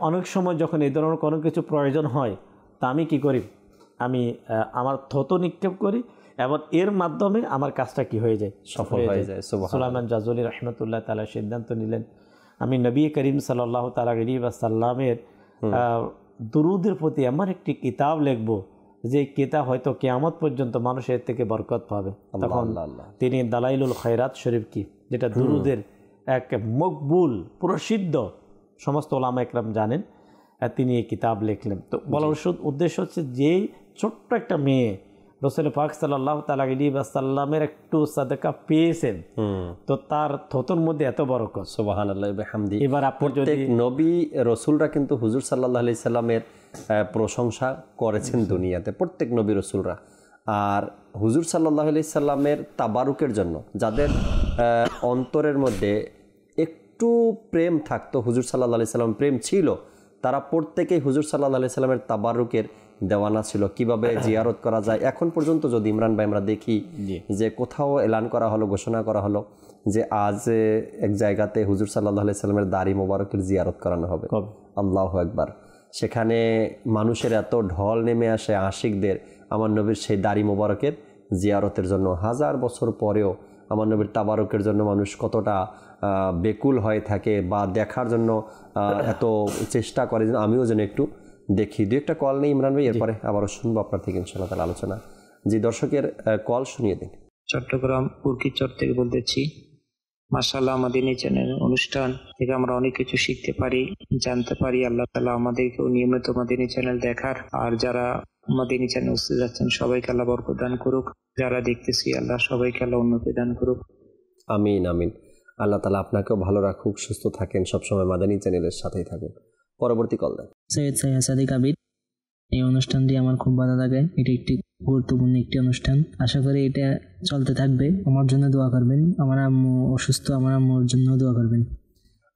অনেক সময় যখন এই ধরনের কোনো কিছু প্রয়োজন হয়, তা আমি কি করি, আমি আমার থুতু নিক্ষেপ করি এবং এর মাধ্যমে আমার কাজটা কি হয়ে যায়, সফল হয়ে যায়। সুলাইমান জাজলি রহমতুল্লাহ তাআলা সিদ্ধান্ত নিলেন, আমি নবী করিম সাল্লাল্লাহু তাআলা আলাইহি ওয়াসাল্লামের দুরূদের প্রতি এমন একটি কিতাব লিখব, যে কিতাব হয়তো কিয়ামত পর্যন্ত মানুষ এর থেকে বরকত পাবে। তখন তিনি দালাইলুল খায়রাত শরীফ, কি যেটা দুরূদের এক মকবুল প্রসিদ্ধ, সমস্ত ওলামা একরাম জানেন, তিনি এই কিতাব লিখলেন। তো বলার উদ্দেশ্য হচ্ছে, যে ছোট্ট একটা মেয়ে রাসূল পাক সাল্লাল্লাহু তাআলা আলাইহি ওয়াসাল্লামের একটু সাদকা পেয়েছেন, তো তার থুতুর মধ্যে এত বরকত। সুবহানাল্লাহ ওয়া বিহামদি। এবার আপনি যদি প্রত্যেক নবী রাসূলরা কিন্তু হুজুর সাল্লাল্লাহু আলাইহি সাল্লামের প্রশংসা করেছেন দুনিয়াতে, প্রত্যেক নবী রাসূলরা। আর হুজুর সাল্লাল্লাহু আলাইহি সাল্লামের তাবারুকের জন্য যাদের অন্তরের মধ্যে একটু প্রেম থাকতো, হুজুর সাল্লাল্লাহু আলাইহি সাল্লাম প্রেম ছিল, তারা প্রত্যেকেই হুজুর সাল্লাল্লাহু আলাইহি সাল্লামের তাবারুকের দেওয়ানা ছিল। কিভাবে জিয়ারত করা যায়, এখন পর্যন্ত যদি ইমরান ভাই আমরা দেখি যে কোথাও এলান করা হলো, ঘোষণা করা হলো যে আজ এক জায়গাতে হুজুর সাল্লাল্লাহু আলাইহি সাল্লামের দাড়ি মোবারকের জিয়ারত করানো হবে, আল্লাহু আকবার। সেখানে মানুষের এত ঢল নেমে আসে আশিকদের আমার নবীর সেই দাড়ি মোবারকের জিয়ারতের জন্য। হাজার বছর পরেও আমার নবীর তাবারকের জন্য মানুষ কতটা বেকুল হয়ে থাকে, বা দেখার জন্য এত চেষ্টা করে, আমিও যেন একটু দেখি। দু একটা কল নেই ইমরান ভাই, এরপরে আবারও শুনবো আপনার থেকে ইনশাআল্লাহ তাআলা আলোচনা। জি, দর্শকের কল শুনিয়ে দিন। চট্টগ্রাম উর্কিচর থেকে বলতেছি। মাশাআল্লাহ, আমাদের এই চ্যানেল অনুষ্ঠান থেকে আমরা অনেক কিছু শিখতে পারি, জানতে পারি। আল্লাহ তাআলা আমাদেরকেও নিয়মিত মাদিনী চ্যানেল দেখার, আর যারা মাদিনী চ্যানেল উপস্থিত যাচ্ছেন সবাইকে আল্লাহ বরকত দান করুক, যারা দেখতেছি আল্লাহ সবাইকে আল্লাহ উন্নতি দান করুক। আমিন আমিন। আল্লাহ তাআলা আপনাকেও ভালো রাখুক, সুস্থ থাকেন, সবসময় মাদানী চ্যানেলের সাথেই থাকুন। পরবর্তী কল দেন। সৈয়দ সাদিক আবিদ। এই অনুষ্ঠানটি আমার খুব ভালো লাগে, এটি একটি গুরুত্বপূর্ণ একটি অনুষ্ঠান। আশা করি এটা চলতে থাকবে। আমার জন্য দোয়া করবেন, আমার আম্মু অসুস্থ, আমার আম্মুর জন্য দোয়া করবেন।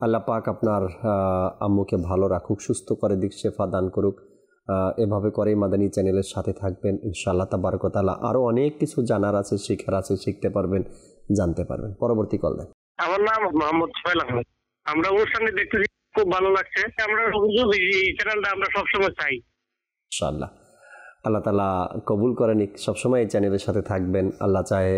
আল্লাহ পাক আপনার আম্মুকে ভালো রাখুক, সুস্থ করে দিক, শেফা দান করুক। এভাবে করেই মাদানী চ্যানেলের সাথে থাকবেন ইনশাআল্লাহ তাবারক ওয়া তাআলা। আরও অনেক কিছু জানার আছে, শিখার আছে, শিখতে পারবেন, জানতে পারবেন। পরবর্তী কল দেন। আমার নাম মোহাম্মদ সোহেল আহমেদ। আমরা অনুষ্ঠানে দেখতেছি, খুব ভালো লাগছে। আমরা এই চ্যানেলটা আমরা সবসময় চাই ইনশাআল্লাহ। আল্লাহ তাআলা কবুল করে নিক, সবসময় এই চ্যানেলের সাথে থাকবেন। আল্লাহ চাহে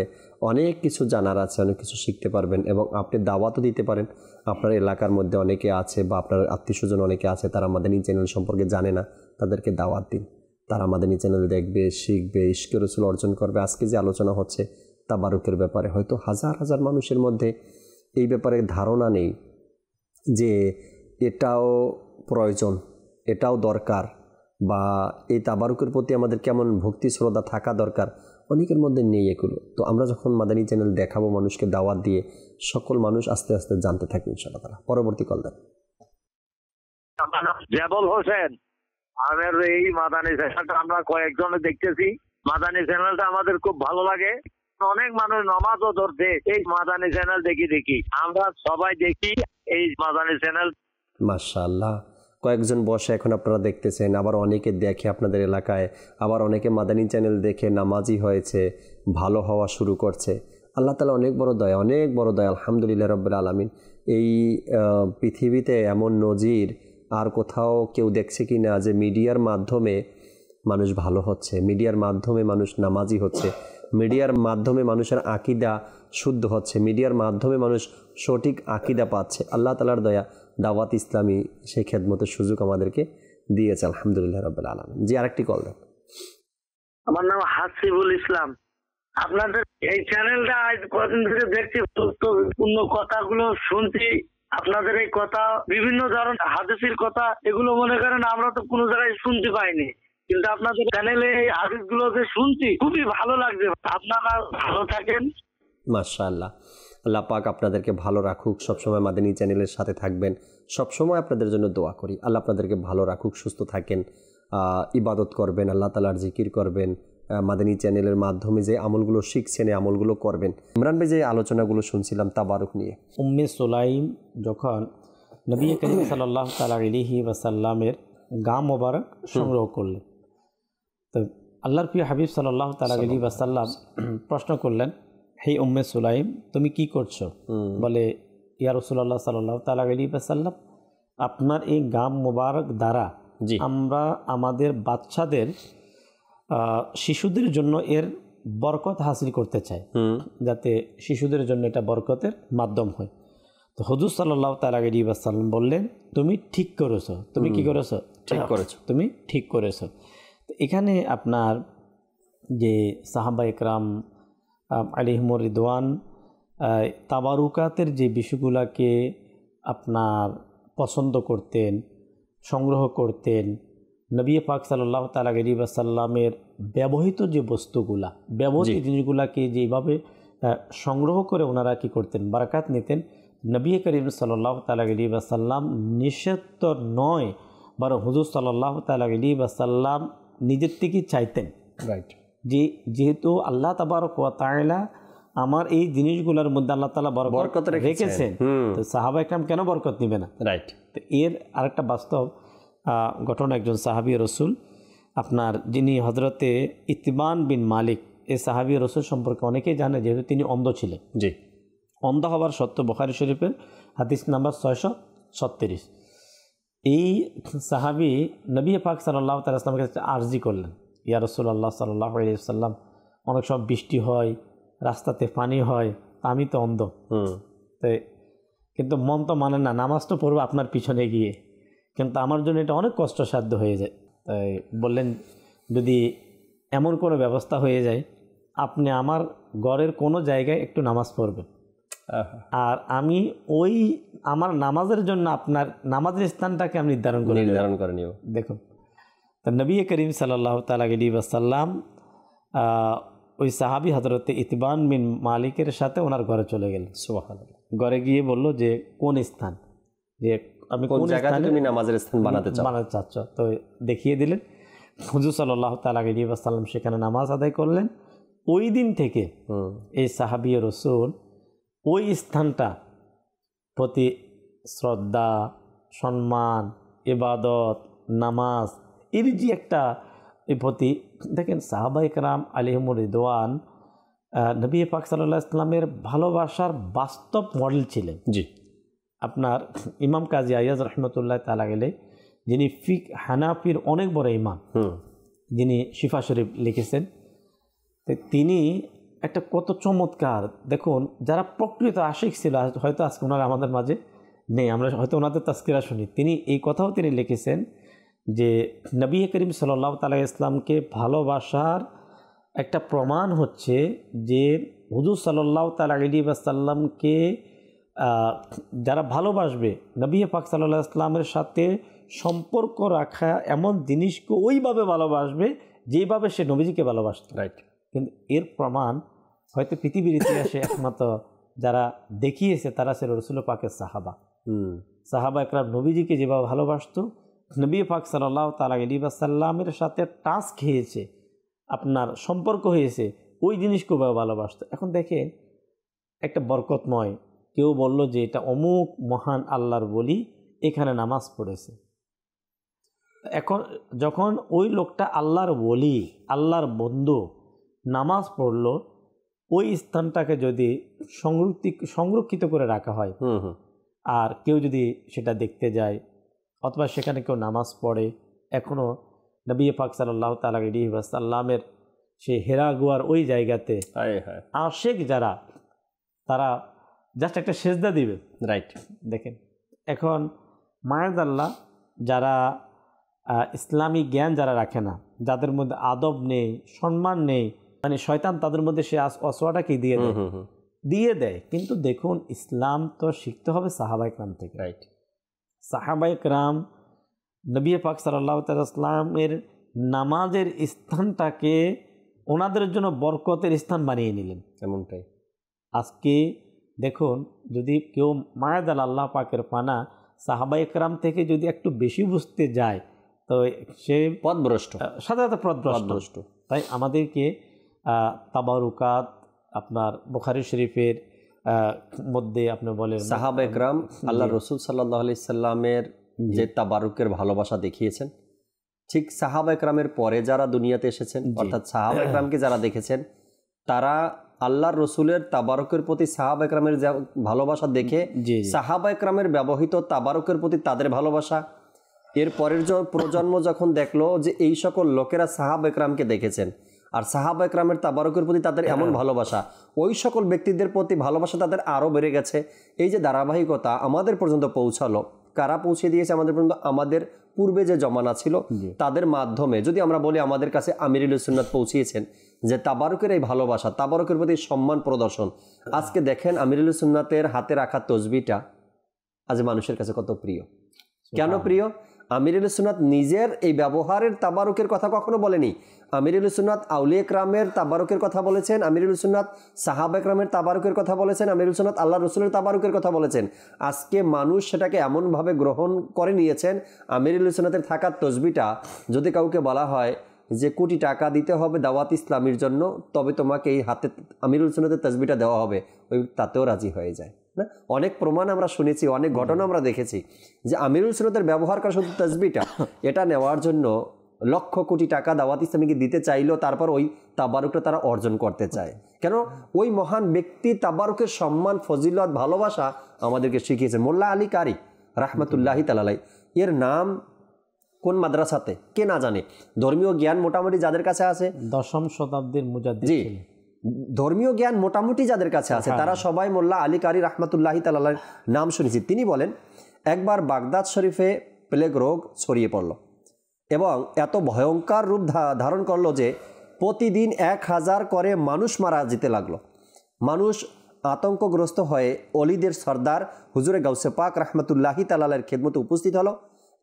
অনেক কিছু জানার আছে, অনেক কিছু শিখতে পারবেন, এবং আপনি দাওয়াতও দিতে পারেন। আপনার এলাকার মধ্যে অনেকে আছে, বা আপনার আত্মীয়স্বজন অনেকে আছে, তারা মাদানী চ্যানেল সম্পর্কে জানে না, তাদেরকে দাওয়াত দিন। তারা মাদানী চ্যানেল দেখবে, শিখবে, ইশকে রাসূল অর্জন করবে। আজকে যে আলোচনা হচ্ছে তাবারুকের ব্যাপারে, হয়তো হাজার হাজার মানুষের মধ্যে এই ব্যাপারে ধারণা নেই যে এটাও প্রয়োজন, এটাও দরকার, বা এই তাবারুকের প্রতি আমাদের কেমন ভক্তি শ্রদ্ধা থাকা দরকার, অনেকের মধ্যে নেই এগুলো। তো আমরা যখন মাদানী চ্যানেল দেখাবো, মানুষকে দাওয়াত দিয়ে, সকল মানুষ আস্তে আস্তে জানতে থাকবে ইনশাআল্লাহ তাআলা। পরবর্তী কল দেন। জেবল হোসেন আমাদের এই মাদানী চ্যানেলটা আমরা কয়েকজনে দেখতেছি। মাদানী চ্যানেলটা আমাদের খুব ভালো লাগে। অনেক মানুষ নামাজও ধরতে এই মাদানী চ্যানেল দেখি আমরা সবাই দেখি এই মাদানী চ্যানেল। মাশাআল্লাহ, কয়েকজন বসে এখন আপনারা দেখতেছেন, আবার অনেকে দেখে আপনাদের এলাকায়, আবার অনেকে মাদানী চ্যানেল দেখে নামাজি হয়েছে, ভালো হওয়া শুরু করছে। আল্লাহ তাআলা অনেক বড় দয়া, অনেক বড় দয়া, আলহামদুলিল্লাহ রাব্বিল আলামিন। এই পৃথিবীতে এমন নজির আর কোথাও কেউ দেখছে কি না যে মিডিয়ার মাধ্যমে মানুষ ভালো হচ্ছে, মিডিয়ার মাধ্যমে মানুষ নামাজি হচ্ছে, মিডিয়ার মাধ্যমে মানুষের আকীদা শুদ্ধ হচ্ছে, মিডিয়ার মাধ্যমে মানুষ সঠিক আকীদা পাচ্ছে। আল্লাহ তাআলার দয়া, দাওয়াত ইসলামী সেই খেদমতের সুযোগ আমাদেরকে দিয়েছে, আলহামদুলিল্লাহ রাব্বিল আলামিন। জি, আরেকটি কল দেন। আমার নাম হাসিবুল ইসলাম। আপনাদের এই চ্যানেলটা আজ কদিন ধরে দেখছি, গুরুত্বপূর্ণ কথাগুলো শুনছি। আপনাদের এই কথা, বিভিন্ন ধরনের হাদিসের কথা, এগুলো মনে করেন আমরা তো কোনো জায়গায় শুনতে পাইনি, কিন্তু আপনাদের চ্যানেলে এই হাদিসগুলো যে শুনছি খুবই ভালো লাগছে। আপনারা ভালো থাকেন। মাশাআল্লাহ, আল্লাহ পাক আপনাদেরকে ভালো রাখুক, সবসময় মাদানী চ্যানেলের সাথে থাকবেন, সবসময় আপনাদের জন্য দোয়া করি। আল্লাহ আপনাদেরকে ভালো রাখুক, সুস্থ থাকেন, ইবাদত করবেন, আল্লাহ তাআলার জিকির করবেন, মাদানী চ্যানেলের মাধ্যমে যে আমলগুলো শিখছেন এই আমলগুলো করবেন। ইমরান ভাই, যে আলোচনাগুলো শুনছিলাম তাবারুক নিয়ে, উম্মে সুলাইম যখন নবী করিম সাল্লাল্লাহু তাআলা আলাইহি ওয়াসাল্লামের গা মোবারক সংগ্রহ করলেন, তো আল্লাহর প্রিয় হাবিব সাল্লাল্লাহু তাআলা আলাইহি ওয়াসাল্লাম প্রশ্ন করলেন, হে উম্মে সুলাইম, তুমি কি করছো? বলে, ইয়া রাসূলুল্লাহ সাল্লাল্লাহু তাআলা আলাইহি ওয়াসাল্লাম, আপনার এই গা মোবারক দ্বারা আমরা আমাদের বাচ্চাদের, শিশুদের জন্য এর বরকত হাসিল করতে চাই, যাতে শিশুদের জন্য এটা বরকতের মাধ্যম হয়। তো হুজুর সাল্লাল্লাহু তাআলা আলাইহি ওয়াসাল্লাম বললেন, তুমি ঠিক করেছো। তুমি কি করেছো? ঠিক করেছো, তুমি ঠিক করেছো। তো এখানে আপনার যে সাহাবা ইকরাম আলাইহিমুর রিদওয়ান তাবারুকাতের যে বিষয়গুলোকে আপনার পছন্দ করতেন, সংগ্রহ করতেন, নবী পাক সাল্লাল্লাহু তাআলা আলাইহি ওয়াসাল্লামের ব্যবহৃত যে বস্তুগুলা, ব্যবহৃত জিনিসগুলাকে যেভাবে সংগ্রহ করে ওনারা কী করতেন, বারাকাত নিতেন, নবী করিম সাল্লাল্লাহু তাআলা আলাইহি ওয়াসাল্লাম নিষেধ তো নয়, বরং হুজুর সাল্লাল্লাহু তাআলা আলাইহি ওয়াসাল্লাম নিজের থেকেই চাইতেন, রাইট, যে যেহেতু আল্লাহ তাবারক ওয়া তাআলা আমার এই জিনিসগুলোর মধ্যে আল্লাহ তাআলা বরকত রেখেছেন, তো সাহাবা ইকরাম কেন বরকত নেবে না? রাইট। তো এর আরেকটা বাস্তব ঘটনা, একজন সাহাবী রসুল, আপনার যিনি হজরতে ইতবান বিন মালিক, এই সাহাবী রসুল সম্পর্কে অনেকেই জানে, যেহেতু তিনি অন্ধ ছিলেন। জি, অন্ধ হওয়ার সত্ত্বেও বুখারী শরীফের হাদিস নাম্বার 636, এই সাহাবী নবী পাক সাল্লাল্লাহু তাআলা ইসলামের কাছে আরজি করলেন, ইয়া রাসূলুল্লাহ সাল্লাল্লাহু আলাইহি ওয়াসাল্লাম, অনেক সময় বৃষ্টি হয়, রাস্তাতে পানি হয়, আমি তো অন্ধ, তাই কিন্তু মন তো মানে না, নামাজ তো পড়বো আপনার পিছনে গিয়ে, কিন্তু আমার জন্য এটা অনেক কষ্টসাধ্য হয়ে যায়। তাই বললেন, যদি এমন কোনো ব্যবস্থা হয়ে যায়, আপনি আমার ঘরের কোনো জায়গায় একটু নামাজ পড়বেন, আর আমি ওই আমার নামাজের জন্য আপনার নামাজের স্থানটাকে আমি নির্ধারণ করে নিব। দেখুন, তা নবী করিম সাল্লাল্লাহু তাআলা আলাইহি ওয়াসাল্লাম ওই সাহাবী হযরতে ইতবান বিন মালিকের সাথে ওনার ঘরে চলে গেলেন। সুবহানাল্লাহ। ঘরে গিয়ে বলল যে কোন স্থান, যে আমি কোন জায়গাতে তুমি নামাজের স্থান বানাতে চাচ্ছ, তো দেখিয়ে দিলেন। হুজুর সাল্লাল্লাহু তাআলা আলাইহি ওয়াসাল্লাম সেখানে নামাজ আদায় করলেন। ওই দিন থেকে এই সাহাবী রাসূল ওই স্থানটা প্রতি শ্রদ্ধা, সম্মান, ইবাদত, নামাজ, এর যে একটা প্রতি, দেখেন সাহাবা ইকরাম আলাইহিমুর রিদওয়ান নবী পাক সাল্লাল্লাহু আলাইহি ওয়াসাল্লামের ভালোবাসার বাস্তব মডেল ছিলেন। জি, আপনার ইমাম কাজী আয়াজ রহমতুল্লাহ তাআলা আলাইহি, যিনি ফিক হানাফির অনেক বড় ইমাম, যিনি শিফা শরীফ লিখেছেন, তিনি একটা কত চমৎকার, দেখুন যারা প্রকৃত আশিক ছিল, হয়তো আজকে ওনারা আমাদের মাঝে নেই, আমরা হয়তো ওনাদের তাজকিরা শুনি, তিনি এই কথাও তিনি লিখেছেন যে নবী করিম সাল্লাল্লাহু তাআলা ইসলামকে ভালোবাসার একটা প্রমাণ হচ্ছে যে হুজুর সাল্লাল্লাহু তাআলা আলাইহি ওয়াসাল্লামকে যারা ভালোবাসবে, নবী পাক সাল্লাল্লাহু আলাইহি ওয়াসাল্লামের সাথে সম্পর্ক রাখা এমন জিনিসকে ওইভাবে ভালোবাসবে যেভাবে সে নবীজিকে ভালোবাসত। রাইট। কিন্তু এর প্রমাণ হয়তো পৃথিবীর ইতিহাসে একমাত্র যারা দেখিয়েছে তারা ছিল রাসূল পাকের সাহাবা। সাহাবা একরাম নবীজিকে যেভাবে ভালোবাসত, নবী পাক সাল্লাল্লাহু তাআলা আলাইহি ওয়াসাল্লামের সাথে টাচ খেয়েছে, আপনার সম্পর্ক হয়েছে, ওই জিনিস খুব ভালোবাসতো। এখন দেখেন একটা বরকতময়, কেউ বলল যে এটা অমুক মহান আল্লাহর বলি এখানে নামাজ পড়েছে। এখন যখন ওই লোকটা আল্লাহর বলি, আল্লাহর বন্ধু নামাজ পড়ল, ওই স্থানটাকে যদি সংরক্ষিত করে রাখা হয়, আর কেউ যদি সেটা দেখতে যায় অথবা সেখানে কেউ নামাজ পড়ে, এখনও নবী পাক সাল্লাল্লাহু তাআলা আলাইহি ওয়াসাল্লামের সেই হেরা গুহার ওই জায়গাতে আশেক যারা, তারা জাস্ট একটা সেজদা দিবে। রাইট। দেখেন এখন মায়াদাল্লাহ যারা ইসলামী জ্ঞান যারা রাখে না, যাদের মধ্যে আদব নেই, সম্মান নেই, মানে শয়তান তাদের মধ্যে সে অসওয়াটাকে দিয়ে দেয়। কিন্তু দেখুন ইসলাম তো শিখতে হবে সাহাবায়ে কেরাম থেকে। রাইট। সাহাবায়ে কেরাম নবী পাক সাল্লাল্লাহু তাআলা ইসলামের নামাজের স্থানটাকে ওনাদের জন্য বরকতের স্থান বানিয়ে নিলেন। এমনটাই আজকে দেখুন যদি কেউ মায়াদাল আল্লাহ পাকের পানা সাহাবায়ে কেরাম থেকে যদি একটু বেশি বুঝতে যায় তো সে পথভ্রষ্ট, সাধারণত পথভ্রষ্ট। তাই আমাদেরকে তাবারুকাত আপনার বুখারী শরীফের মধ্যে আপনি বলেন সাহাবায়ে কেরাম আল্লাহ রসুল সাল্লাল্লাহু আলাইহি সাল্লামের যে তাবারুকের ভালোবাসা দেখিয়েছেন, ঠিক সাহাবায়ে কেরামের পরে যারা দুনিয়াতে এসেছেন, অর্থাৎ সাহাবায়ে কেরামকে যারা দেখেছেন, তারা আল্লাহর রসুলের তাবারকের প্রতি সাহাবায়ে কেরামের ভালোবাসা দেখে সাহাবায়ে কেরামের ব্যবহৃত তাবারকের প্রতি তাদের ভালোবাসা, এর পরের প্রজন্ম যখন দেখলো যে এই সকল লোকেরা সাহাবায়ে কেরামকে দেখেছেন আর সাহাবায়ে কেরামের তাবারকের প্রতি তাদের এমন ভালোবাসা, ওই সকল ব্যক্তিদের প্রতি ভালোবাসা তাদের আরও বেড়ে গেছে। এই যে ধারাবাহিকতা আমাদের পর্যন্ত পৌঁছালো, কারা পৌঁছে দিয়েছে আমাদের পর্যন্ত? আমাদের পূর্বে যে জমানা ছিল তাদের মাধ্যমে। যদি আমরা বলি আমাদের কাছে আমিরুল সুন্নাত পৌঁছিয়েছেন, যে তাবারকের এই ভালোবাসা, তাবারকের প্রতি সম্মান প্রদর্শন। আজকে দেখেন আমিরুল সুন্নাতের হাতে রাখা তসবিটা আজ মানুষের কাছে কত প্রিয়। কেন প্রিয়? আমিরুল সুন্নাত নিজের এই ব্যবহারের তাবারকের কথা কখনো বলেনি। আমিরুল সুন্নাত আউলিয়া কেরামের তাবারকের কথা বলেছেন, আমিরুল সুন্নাত সাহাবায়ে কেরামের তাবারকের কথা বলেছেন, আমিরুল সুন্নাত আল্লাহ রসুলের তাবারকের কথা বলেছেন। আজকে মানুষ সেটাকে এমনভাবে গ্রহণ করে নিয়েছেন, আমিরুল সুন্নাতের থাকা তসবিটা যদি কাউকে বলা হয় যে কোটি টাকা দিতে হবে দাওয়াত ইসলামীর জন্য, তবে তোমাকে এই হাতে আমিরুল সুন্নাতের তসবিটা দেওয়া হবে, ওই তাতেও রাজি হয়ে যায় না। অনেক প্রমাণ আমরা শুনেছি, অনেক ঘটনা আমরা দেখেছি যে আমিরুল সুন্নাতের ব্যবহার করা শুধু তসবিটা, এটা নেওয়ার জন্য লক্ষ কোটি টাকা দাওয়াত ইসলামীকে দিতে চাইলেও তারপর ওই তাবারুকটা তারা অর্জন করতে চায়। কেন? ওই মহান ব্যক্তি তাবারুকের সম্মান, ফজিলত, ভালোবাসা আমাদেরকে শিখিয়েছেন। মোল্লা আলী কারি রাহমাতুল্লাহি তাআলা আলাইহি, এর নাম কোন মাদ্রাসাতে কে না জানে? ধর্মীয় জ্ঞান মোটামুটি যাদের কাছে আছে, 10ম শতাব্দীর মুজাদ্দিদ, জি, ধর্মীয় জ্ঞান মোটামুটি যাদের কাছে আছে তারা সবাই মোল্লা আলী কারি রাহমাতুল্লাহি তাআলা আলাইহির নাম শুনেছি। তিনি বলেন একবার বাগদাদ শরীফে প্লেগ রোগ ছড়িয়ে পড়ল এবং এত ভয়ঙ্কর রূপ ধারণ করলো যে প্রতিদিন 1000 করে মানুষ মারা যেতে লাগলো। মানুষ আতঙ্কগ্রস্ত হয়ে অলিদের সর্দার হুজুরে গাউসে পাক রাহমাতুল্লাহি তাআলা আলাইহির খেদমতে উপস্থিত হলো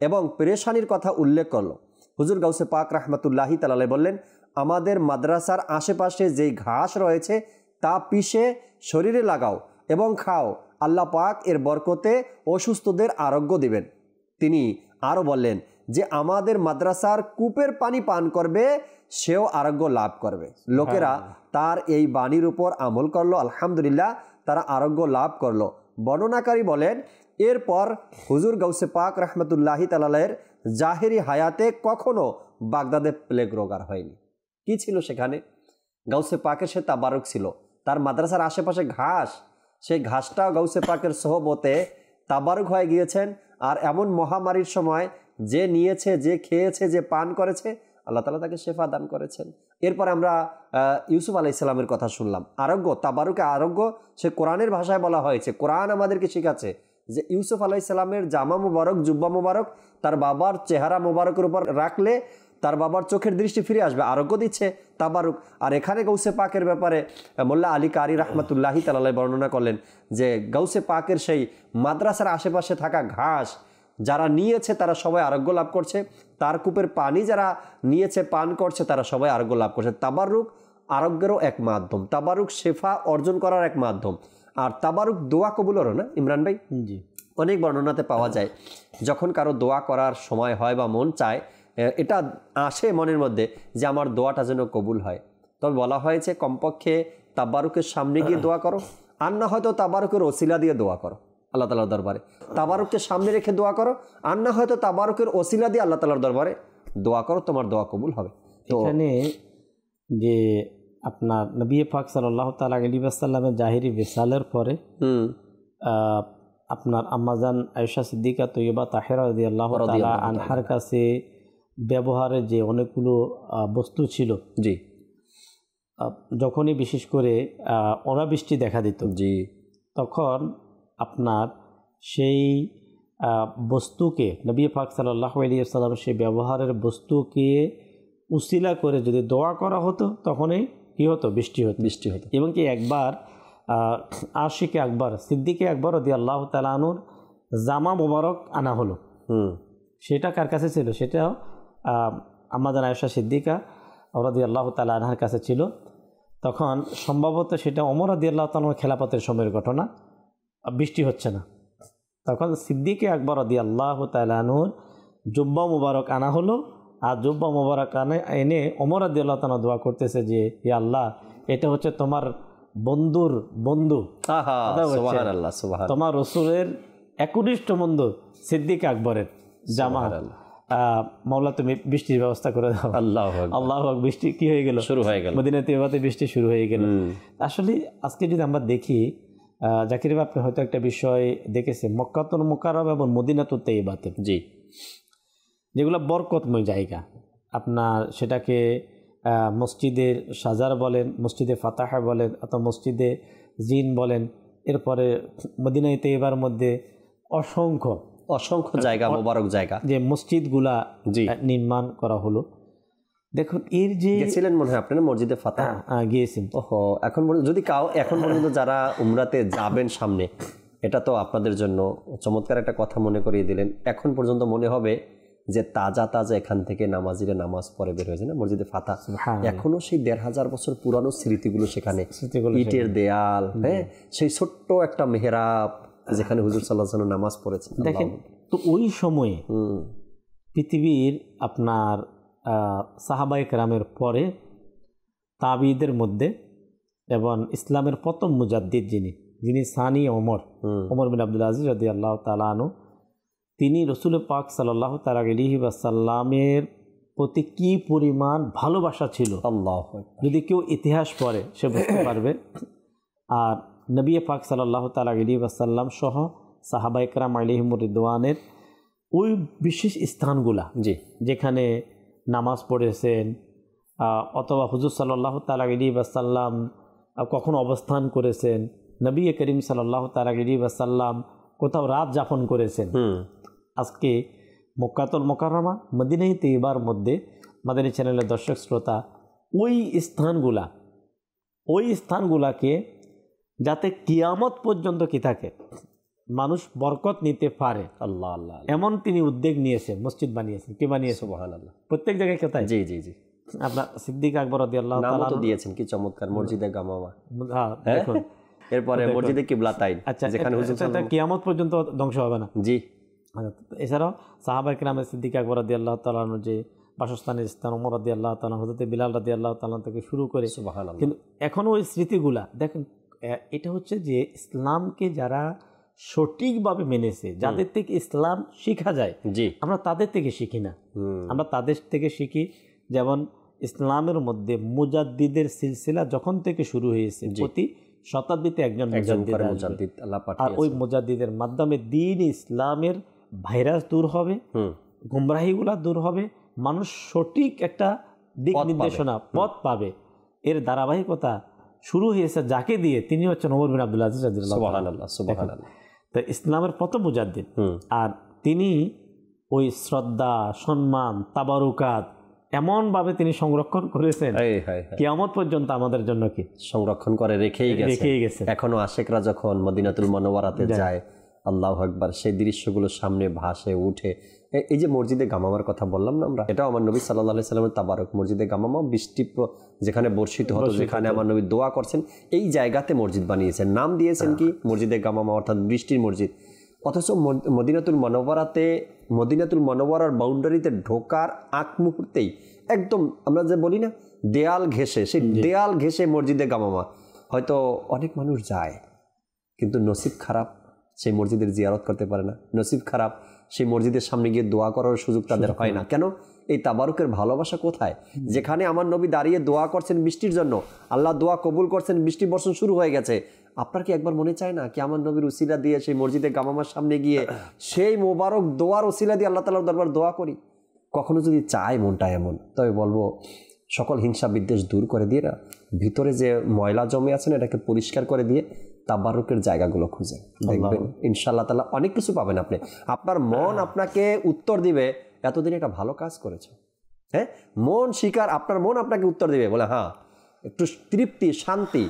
এবং পেরেশানির কথা উল্লেখ করলো। হুজুর গাউসে পাক রাহমাতুল্লাহি তাআলা আলাইহি বললেন, আমাদের মাদ্রাসার আশেপাশে যেই ঘাস রয়েছে তা পিষে শরীরে লাগাও এবং খাও, আল্লাহ পাক এর বরকতে অসুস্থদের আরোগ্য দিবেন। তিনি আরও বললেন যে আমাদের মাদ্রাসার কূপের পানি পান করবে, সেও আরোগ্য লাভ করবে। লোকেরা তার এই বাণীর উপর আমল করলো, আলহামদুলিল্লাহ তারা আরোগ্য লাভ করলো। বর্ণনাকারী বলেন এরপর হুজুর গাউসে পাক রাহমাতুল্লাহি তাআলা আলাইহির জাহেরি হায়াতে কখনো বাগদাদে প্লেগ রোগ আর হয়নি। কি ছিল সেখানে? গাউসে পাকের সে তাবারক ছিল, তার মাদ্রাসার আশেপাশে ঘাস, সেই ঘাসটাও গাউসে পাকের সোহবতে তাবারক হয়ে গিয়েছেন। আর এমন মহামারীর সময় যে নিয়েছে, যে খেয়েছে, যে পান করেছে, আল্লাহ তাআলা তাকে শেফা দান করেছেন। এরপর আমরা ইউসুফ আলাইহিস সালামের কথা শুনলাম, আরোগ্য, তাবারুকে আরোগ্য সে কোরআনের ভাষায় বলা হয়েছে। কোরআন আমাদেরকে শেখাচ্ছে যে ইউসুফ আলাইহিস সালামের জামা মুবারক, জুব্বা মুবারক তার বাবার চেহারা মুবারকের উপর রাখলে তার বাবার চোখের দৃষ্টি ফিরে আসবে, আরোগ্য দিচ্ছে তাবারুক। আর এখানে গাউসে পাকের ব্যাপারে মোল্লা আলী কারি রাহমাতুল্লাহি তাআলা আলাইহি বর্ণনা করলেন যে গাউসে পাকের সেই মাদ্রাসার আশেপাশে থাকা ঘাস যারা নিয়েছে তারা সবাই আরোগ্য লাভ করছে, তার কূপের পানি যারা নিয়েছে পান করছে তারা সবাই আরোগ্য লাভ করছে। তাবারুক আরোগ্যেরও এক মাধ্যম, তাবারুক শেফা অর্জন করার এক মাধ্যম। আর তাবারুক দোয়া কবুলেরও না ইমরান ভাই? জি, অনেক বর্ণনাতে পাওয়া যায় যখন কারো দোয়া করার সময় হয় বা মন চায়, এটা আসে মনের মধ্যে যে আমার দোয়াটা যেন কবুল হয়, তবে বলা হয়েছে কমপক্ষে তাবারুকের সামনে গিয়ে দোয়া করো, আর না হয়তো তাবারুকের ওসিলা দিয়ে দোয়া করো আল্লাহ তাআলার দরবারে। তাবারুককে সামনে রেখে দোয়া করো, আর না হয়তো তাবারুকের ওসিলা দিয়ে আল্লাহ তাআলার দরবারে দোয়া করো, তোমার দোয়া কবুল হবে। তো এখানে যে আপনার নবী পাক সাল্লাল্লাহু তাআলা আলাইহি ওয়াসাল্লামের জাহিরি বিসালের পরে আপনার আম্মাজান আয়েশা সিদ্দিকা তৈয়বা তাহেরা রাদিয়াল্লাহু তাআলা আনহার কাছে ব্যবহারের যে অনেকগুলো বস্তু ছিল, জি, যখনই বিশেষ করে অনাবৃষ্টি দেখা দিত, জি, তখন আপনার সেই বস্তুকে নবী পাক সাল্লাল্লাহু আলাইহি ওয়াসাল্লাম সেই ব্যবহারের বস্তুকে উসিলা করে যদি দোয়া করা হতো, তখনই কী হতো? বৃষ্টি হতো। এবং কি একবার আশিকে আকবর সিদ্দিকে আকবর রাদিয়াল্লাহু তাআলা আনহুর জামা মোবারক আনা হলো। সেটা কার কাছে ছিল? সেটাও আম্মাজান আয়েশা সিদ্দিকা রাদিয়াল্লাহু তাআলা আনহার কাছে ছিল। তখন সম্ভবত সেটা ওমর রাদিয়াল্লাহু তাআলার খেলাফতের সময়ের ঘটনা, বৃষ্টি হচ্ছে না। তখন সিদ্দিকে আকবর রাদিয়াল্লাহু তাআলা আনহুর জুব্বা মুবারক আনা হলো, আর জুব্বা মুবারক এনে ওমর রাদিয়াল্লাহু তাআলা দোয়া করতেছে যে হে আল্লাহ, এটা হচ্ছে তোমার বন্ধুর বন্ধু, তোমার রসুলের একনিষ্ঠ বন্ধু সিদ্দিক আকবরের জামা, মাওলা তুমি বৃষ্টির ব্যবস্থা করে দাও। আল্লাহু আকবার। বৃষ্টি কি হয়ে গেল? শুরু হয়ে গেল। মদিনা তৈবাতে বৃষ্টি শুরু হয়ে গেল। আসলে আজকে যদি আমরা দেখি, জাকির ভাই আপনি হয়তো একটা বিষয় দেখেছেন, মক্কাতুল মুকাররমা এবং মদিনাতুত তৈবাতে, জি, যেগুলো বরকতময় জায়গা, আপনার সেটাকে মসজিদের সাজার বলেন, মসজিদে ফাতাহা বলেন, অথবা মসজিদে জিন বলেন, এরপরে মদিনা তৈবার মধ্যে অসংখ্য জায়গা, মোবারক জায়গা, যে মসজিদগুলা নির্মাণ করা হলো। দেখুন এর যে গেছিলেন মনে হয় আপনারা মসজিদে ফাতাহা? গিয়েছেন। ওহো, এখন যদি এখন পর্যন্ত যারা উমরাতে যাবেন সামনে, এটা তো আপনাদের জন্য চমৎকার একটা কথা মনে করিয়ে দিলেন। এখন পর্যন্ত মনে হবে যে তাজা এখান থেকে নামাজিরা নামাজ পড়ে বের হয়েছে না মসজিদে ফাতাহা, এখনো সেই ১৫০০ বছর পুরানো স্মৃতিগুলো সেখানে, ইটের দেয়াল, হ্যাঁ, সেই ছোট্ট একটা মেহরাব যেখানে হুজুর সাল্লাল্লাহু আলাইহি ওয়াসাল্লাম নামাজ পড়েছেন। দেখেন তো ওই সময়ে পৃথিবীর আপনার সাহাবায়ে কেরামের পরে তাবিদের মধ্যে এবং ইসলামের প্রথম মুজাদ্দিদ যিনি সানি ওমর বিন আব্দুল আজিজ রাদিয়াল্লাহু তাআলা আনহু, তিনি রসুল পাক সাল্লাল্লাহু তাআলা আলাইহি ওয়াসাল্লামের প্রতি কী পরিমাণ ভালোবাসা ছিল, যদি কেউ ইতিহাস পড়ে সে বুঝতে পারবে। আর নবী পাক সাল্লাল্লাহু তাআলা আলাইহি ওয়াসাল্লাম সহ সাহাবায়ে কেরাম আলাইহিমুর রিদওয়ানের ওই বিশেষ স্থানগুলা, যেখানে নামাজ পড়েছেন, অথবা হুজুর সাল্লাল্লাহু তাআলা আলাইহি ওয়াসাল্লাম কখন অবস্থান করেছেন, নবী করিম সাল্লাল্লাহু তাআলা আলাইহি ওয়াসাল্লাম কোথাও রাত যাপন করেছেন। আজকে মক্কাতুল মুকাররমা মদিনা তৈবার মধ্যে মাদানী চ্যানেলের দর্শক শ্রোতা ওই স্থানগুলাকে যাতে কিয়ামত পর্যন্ত কি থাকে মানুষ বরকত নিতে পারে, আল্লাহ এমন তিনি উদ্যোগ নিয়েছেন, মসজিদ বানিয়েছেন। কি বানিয়েছে? সুবহানাল্লাহ। প্রত্যেক জায়গায় কোথায়? জি জি জি, আপনার সিদ্দিক আকবর রাদিয়াল্লাহু তাআলা নাম তো দিয়েছেন, কি চমৎকার, মসজিদে গামামা। হ্যাঁ দেখুন, এরপরে মসজিদে কিবলাতাইন, যেখানে হুজুর সাল্লাল্লাহু কিয়ামত পর্যন্ত ধ্বংস হবে না। জি। এছাড়াও সাহাবায়ে কেরামের সিদ্দিক আকবর রাদিয়াল্লাহু তাআলা যে বাসস্থানের স্থান, ওমর রাদিয়াল্লাহু তাআলা, হযরত বিলাল রাদিয়াল্লাহু তাআলা থেকে শুরু করে, সুবহানাল্লাহ। কিন্তু এখনও ওই স্মৃতিগুলা দেখেন, এটা হচ্ছে যে ইসলামকে যারা সঠিকভাবে মেনেছে, যাদের থেকে ইসলাম শেখা যায়, আমরা তাদের থেকে শিখি না, আমরা তাদের থেকে শিখি। যেমন ইসলামের মধ্যে মুজাদ্দিদের সিলসিলা যখন থেকে শুরু হয়েছে, প্রতি শতাব্দীতে একজন মুজাদ্দিদ, আর ওই মুজাদ্দিদের মাধ্যমে দ্বীন ইসলামের ভাইরাস দূর হবে, গুমরাহিগুলা দূর হবে, মানুষ সঠিক একটা দিক নির্দেশনা পথ পাবে। এর ধারাবাহিকতা শুরু হয়েছে যাকে দিয়ে, তিনি হচ্ছেন ওমর বিন আব্দুল আজিজ রাদিয়াল্লাহু তাআলা। তো ইসলামের প্রথম মুজাদ্দিদ, আর তিনি ওই শ্রদ্ধা, সম্মান, তাবারুকাত এমনভাবে তিনি সংরক্ষণ করেছেন, কিয়ামত পর্যন্ত আমাদের জন্য কি সংরক্ষণ করে রেখেই গেছে। এখনো আশেকরা যখন মদিনাতুল মুনাওয়ারাতে যায়, আল্লাহু আকবার, সেই দৃশ্যগুলো সামনে ভাসে উঠে। এই যে মসজিদে গামামার কথা বললাম না আমরা, এটাও আমার নবী সাল্লাল্লাহু আলাইহি সাল্লামের তাবারক মসজিদে গামামা, বৃষ্টি যেখানে বর্ষিত হতো, যেখানে আমার নবী দোয়া করছেন, এই জায়গাতে মসজিদ বানিয়েছেন, নাম দিয়েছেন কি মসজিদে গামামা, অর্থাৎ বৃষ্টির মসজিদ। অথচ মদিনাতুল মনোবরার বাউন্ডারিতে ঢোকার আগ মুহূর্তেই একদম আমরা যে বলি না দেয়াল ঘেঁষে, সেই দেয়াল ঘেঁষে মসজিদে গামামা। হয়তো অনেক মানুষ যায়, কিন্তু নসিব খারাপ সেই মসজিদের জিয়ারত করতে পারে না, নসিব খারাপ সেই মসজিদের সামনে গিয়ে দোয়া করার সুযোগ তাদের হয় না। কেন? এই তাবারুকের ভালোবাসা কোথায়? যেখানে আমার নবী দাঁড়িয়ে দোয়া করছেন বৃষ্টির জন্য, আল্লাহ দোয়া কবুল করছেন, বৃষ্টি বর্ষণ শুরু হয়ে গেছে, আপনার কি একবার মনে চায় না কি আমার নবীর উসিলা দিয়ে সেই মসজিদে গামামার সামনে গিয়ে সেই মোবারক দোয়ার উসিলা দিয়ে আল্লাহ তাআলার দরবার দোয়া করি? কখনো যদি চায় মনটা এমন, তবে বলবো সকল হিংসা বিদ্বেষ দূর করে দিয়ে না, ভিতরে যে ময়লা জমে আছে না এটাকে পরিষ্কার করে দিয়ে তাবারুকের জায়গাগুলো খুঁজে দেখবেন ইনশাআল্লাহ তাআলা অনেক কিছু পাবেন আপনি। আপনার মন আপনাকে উত্তর দিবে এতদিন একটা ভালো কাজ করেছে। হ্যাঁ, মন শিকার, আপনার মন আপনাকে উত্তর দিবে, বলে হ্যাঁ একটু তৃপ্তি শান্তি।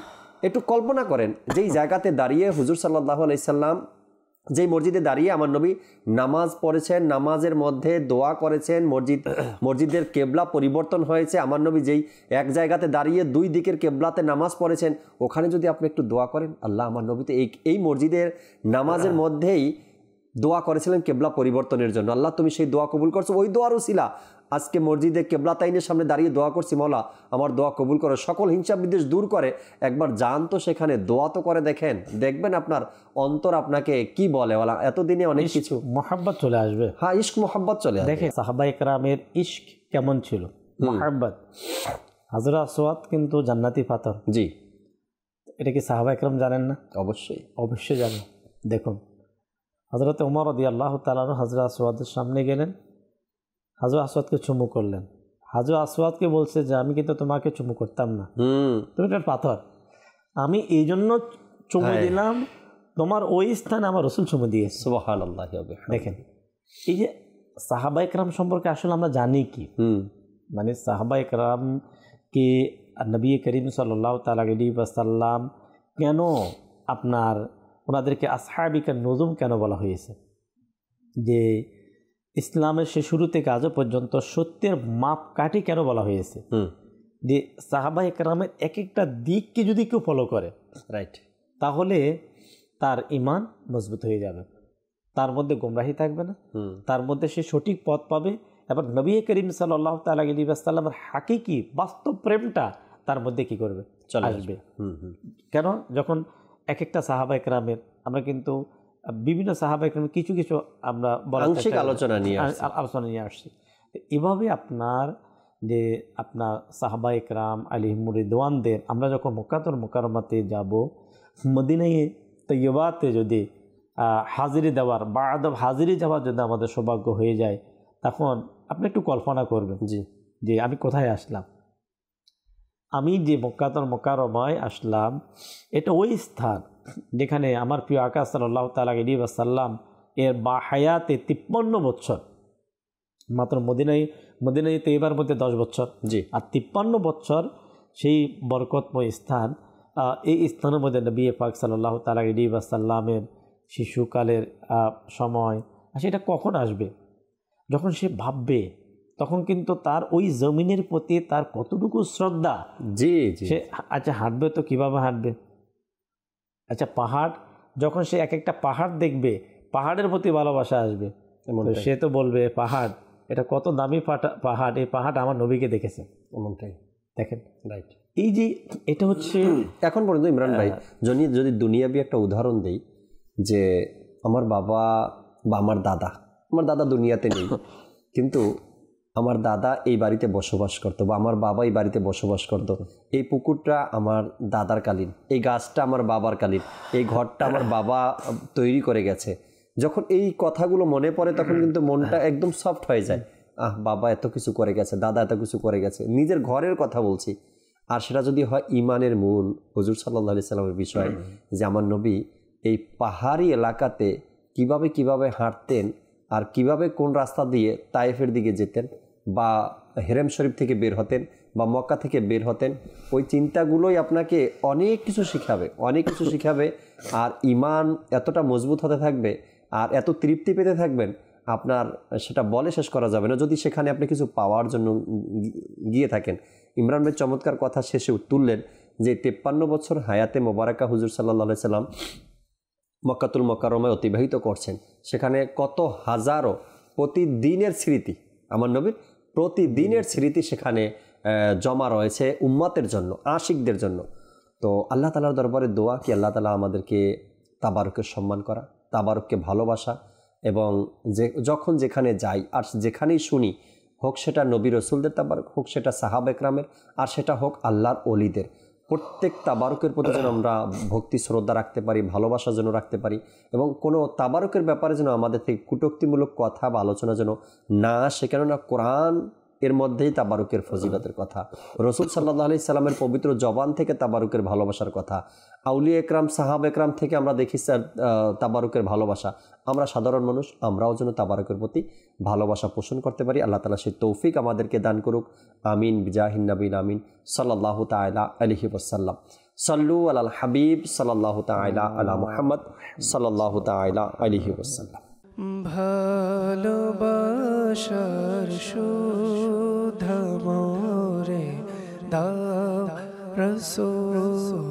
একটু কল্পনা করেন যেই জায়গাতে দাঁড়িয়ে হুজুর সাল্লাল্লাহু আলাইহি সাল্লাম, যেই মসজিদে দাঁড়িয়ে আমার নবী নামাজ পড়েছেন, নামাজের মধ্যে দোয়া করেছেন, মসজিদের কেবলা পরিবর্তন হয়েছে, আমার নবী যেই এক জায়গাতে দাঁড়িয়ে দুই দিকের কেবলাতে নামাজ পড়েছেন, ওখানে যদি আপনি একটু দোয়া করেন, আল্লাহ আমার নবীতে এই মসজিদের নামাজের মধ্যেই দোয়া করেছিলেন কেবলা পরিবর্তনের জন্য, আল্লাহ তুমি সেই দোয়া কবুল করছো, ওই দোয়ার উসিলা আজকে মসজিদে কেবলাতাইনের সামনে দাঁড়িয়ে দোয়া করছি, মওলা আমার দোয়া কবুল করো, সকল হিংসা বিদ্বেষ দূর করে। একবার যান তো সেখানে, দোয়া তো করে দেখেন, দেখবেন আপনার অন্তর আপনাকে কি বলে, ওলা এতদিনে অনেক কিছু মোহাব্বত চলে আসবে। হ্যাঁ, ইশক মোহাব্বত চলে আসবে। দেখেন সাহাবায়ে কেরামের ইশক কেমন ছিল, মোহাব্বত। হযরত আসওয়াদ কিন্তু জান্নাতি পাথর। জি, এটা কি সাহাবায়ে কেরাম জানেন না? অবশ্যই অবশ্যই জানেন। দেখুন হযরত ওমর রাদিয়াল্লাহু তাআলা হযরত আসওয়াদের সামনে গেলেন, হযরত আসওয়াদকে চুমু করলেন। হযরত আসওয়াদকে বলছে যে আমি কিন্তু তোমাকে চুমু করতাম না, তুমি একটা পাথর, আমি এই জন্য চুমু দিলাম, তোমার ওই স্থানে আমার রাসূল চুমু দিয়েছে। সুবহানাল্লাহ। দেখেন এই যে সাহাবায়ে কেরাম সম্পর্কে আসলে আমরা জানি কি, মানে সাহাবায়ে কেরাম কে নবী করিম সাল্লাল্লাহু তাআলা আলাইহি ওয়াসাল্লাম কেন আপনার ওনাদেরকে আসহাবিকা নুজুম কেন বলা হয়েছে, যে ইসলামের সে শুরু থেকে আজও পর্যন্ত সত্যের মাপকাঠি কেন বলা হয়েছে, যে সাহাবায়ে কেরামের এক একটা দিককে যদি কেউ ফলো করে, রাইট, তাহলে তার ঈমান মজবুত হয়ে যাবে, তার মধ্যে গোমরাহি থাকবে না, তার মধ্যে সে সঠিক পথ পাবে, এবং নবী করিম সাল্লাল্লাহু তাআলা আলাইহি ওয়াসাল্লামের হাকিকি বাস্তব প্রেমটা তার মধ্যে কি করবে, চলে আসবে। কেন? যখন এক একটা সাহাবায়ে কেরামের, আমরা কিন্তু বিভিন্ন সাহাবায়ে কেরামের কিছু কিছু আমরা আংশিক আলোচনা নিয়ে আসছি, এভাবে আপনার যে আপনার সাহাবায়ে কেরাম আলাইহিমুর রিদওয়ানদের আমরা যখন মক্কাতুল মুকাররমাতে যাব, মদিনায়ে তৈয়বাতে যদি হাজিরি দেওয়ার বা আদব হাজিরি যাওয়ার যদি আমাদের সৌভাগ্য হয়ে যায়, তখন আপনি একটু কল্পনা করবেন যে আমি কোথায় আসলাম, আমি যে মক্কাতুল মুকাররমায় আসলাম, এটা ওই স্থান যেখানে আমার প্রিয় আকা সাল্লাল্লাহু তাআলা আলাইহি ওয়াসাল্লাম এর হায়াতে 53 বছর, মাত্র মদিনায় তৈয়বার মধ্যে 10 বছর, আর 53 বছর সেই বরকতময় স্থান, এই স্থানের মধ্যে নবী পাক সাল্লাল্লাহু তাআলা আলাইহি ওয়াসাল্লামের শিশুকালের সময়, সেটা কখন আসবে? যখন সে ভাববে, তখন কিন্তু তার ওই জমিনের প্রতি তার কতটুকু শ্রদ্ধা। সে আচ্ছা হাঁটবে তো কিভাবে হাঁটবে? আচ্ছা পাহাড়, যখন সে এক একটা পাহাড় দেখবে, পাহাড়ের প্রতি ভালোবাসা আসবে, সে তো বলবে পাহাড়, এটা কত দামি পাহাড়, এই পাহাড় আমার নবীকে দেখেছে। এমনটাই দেখেন, রাইট। এই যে এটা হচ্ছে এখন পর্যন্ত ইমরান ভাই যদি দুনিয়াবি একটা উদাহরণ দেই, যে আমার বাবা বা আমার দাদা দুনিয়াতে নেই, কিন্তু আমার দাদা এই বাড়িতে বসবাস করতো, বা আমার বাবা এই বাড়িতে বসবাস করতো, এই পুকুরটা আমার দাদার কালীন, এই গাছটা আমার বাবার কালীন, এই ঘরটা আমার বাবা তৈরি করে গেছে। যখন এই কথাগুলো মনে পড়ে তখন কিন্তু মনটা একদম সফট হয়ে যায়। বাবা এত কিছু করে গেছে, দাদা এত কিছু করে গেছে, নিজের ঘরের কথা বলছি। আর সেটা যদি হয় ইমানের মূল হুজুর সাল্লাল্লাহু আলাইহি সাল্লামের বিষয়, যে আমার নবী এই পাহাড়ি এলাকাতে কিভাবে হাঁটতেন, আর কিভাবে কোন রাস্তা দিয়ে তায়েফের দিকে যেতেন, বা হেরেম শরীফ থেকে বের হতেন, বা মক্কা থেকে বের হতেন, ওই চিন্তাগুলোই আপনাকে অনেক কিছু শিখাবে। আর ইমান এতটা মজবুত হতে থাকবে, আর এত তৃপ্তি পেতে থাকবেন, আপনার সেটা বলে শেষ করা যাবে না, যদি সেখানে আপনি কিছু পাওয়ার জন্য গিয়ে থাকেন। ইমরান ভাই চমৎকার কথা শেষে তুললেন যে 53 বছর হায়াতে মোবারকা হুজুর সাল্লাল্লাহু আলাইহি সাল্লাম মক্কাতুল মুকাররমায় অতিবাহিত করছেন, সেখানে কত হাজারো প্রতিদিনের স্মৃতি, আমার নবীর প্রতিদিনের স্মৃতি সেখানে জমা রয়েছে উম্মতের জন্য, আশিকদের জন্য। তো আল্লাহ তাআলার দরবারে দোয়া কি আল্লাহ তাআলা আমাদেরকে তাবারুকের সম্মান করা, তাবারুককে ভালোবাসা, এবং যখন যেখানে যাই আর যেখানেই শুনি, হোক সেটা নবী রসুলদের তাবারুক, হোক সেটা সাহাবা একরামের, আর সেটা হোক আল্লাহর ওলিদের, প্রত্যেক তাবারুকের প্রতি যেন আমরা ভক্তি শ্রদ্ধা রাখতে পারি, ভালোবাসা যেন রাখতে পারি, এবং কোনো তাবারুকের ব্যাপারে যেন আমাদের থেকে কটূক্তিমূলক কথা বা আলোচনা যেন না আসে। কেননা কোরআন এর মধ্যেই তাবারুকের ফজিলতের কথা, রসুল সাল্লাল্লাহু আলাইহি সাল্লামের পবিত্র জবান থেকে তাবারুকের ভালোবাসার কথা, আউলিয়া একরাম সাহাবা একরাম থেকে আমরা দেখি তাবারুকের ভালোবাসা। আমরা সাধারণ মানুষ, আমরাও যেন তাবারুকের প্রতি ভালোবাসা পোষণ করতে পারি। আল্লাহ তাআলা সেই তৌফিক আমাদেরকে দান করুক। আমিন বিজাহিন নবীন আমিন সাল্লাল্লাহু তাআলা আলাইহি ওয়াসাল্লাম। সাল্লু আলাল হাবিব সাল্লাল্লাহু তাআলা আলা মুহাম্মদ সাল্লাল্লাহু তাআলা আলাইহি ওয়াসাল্লাম। ভালোবাসার সুধা মোরে দাও রাসূল।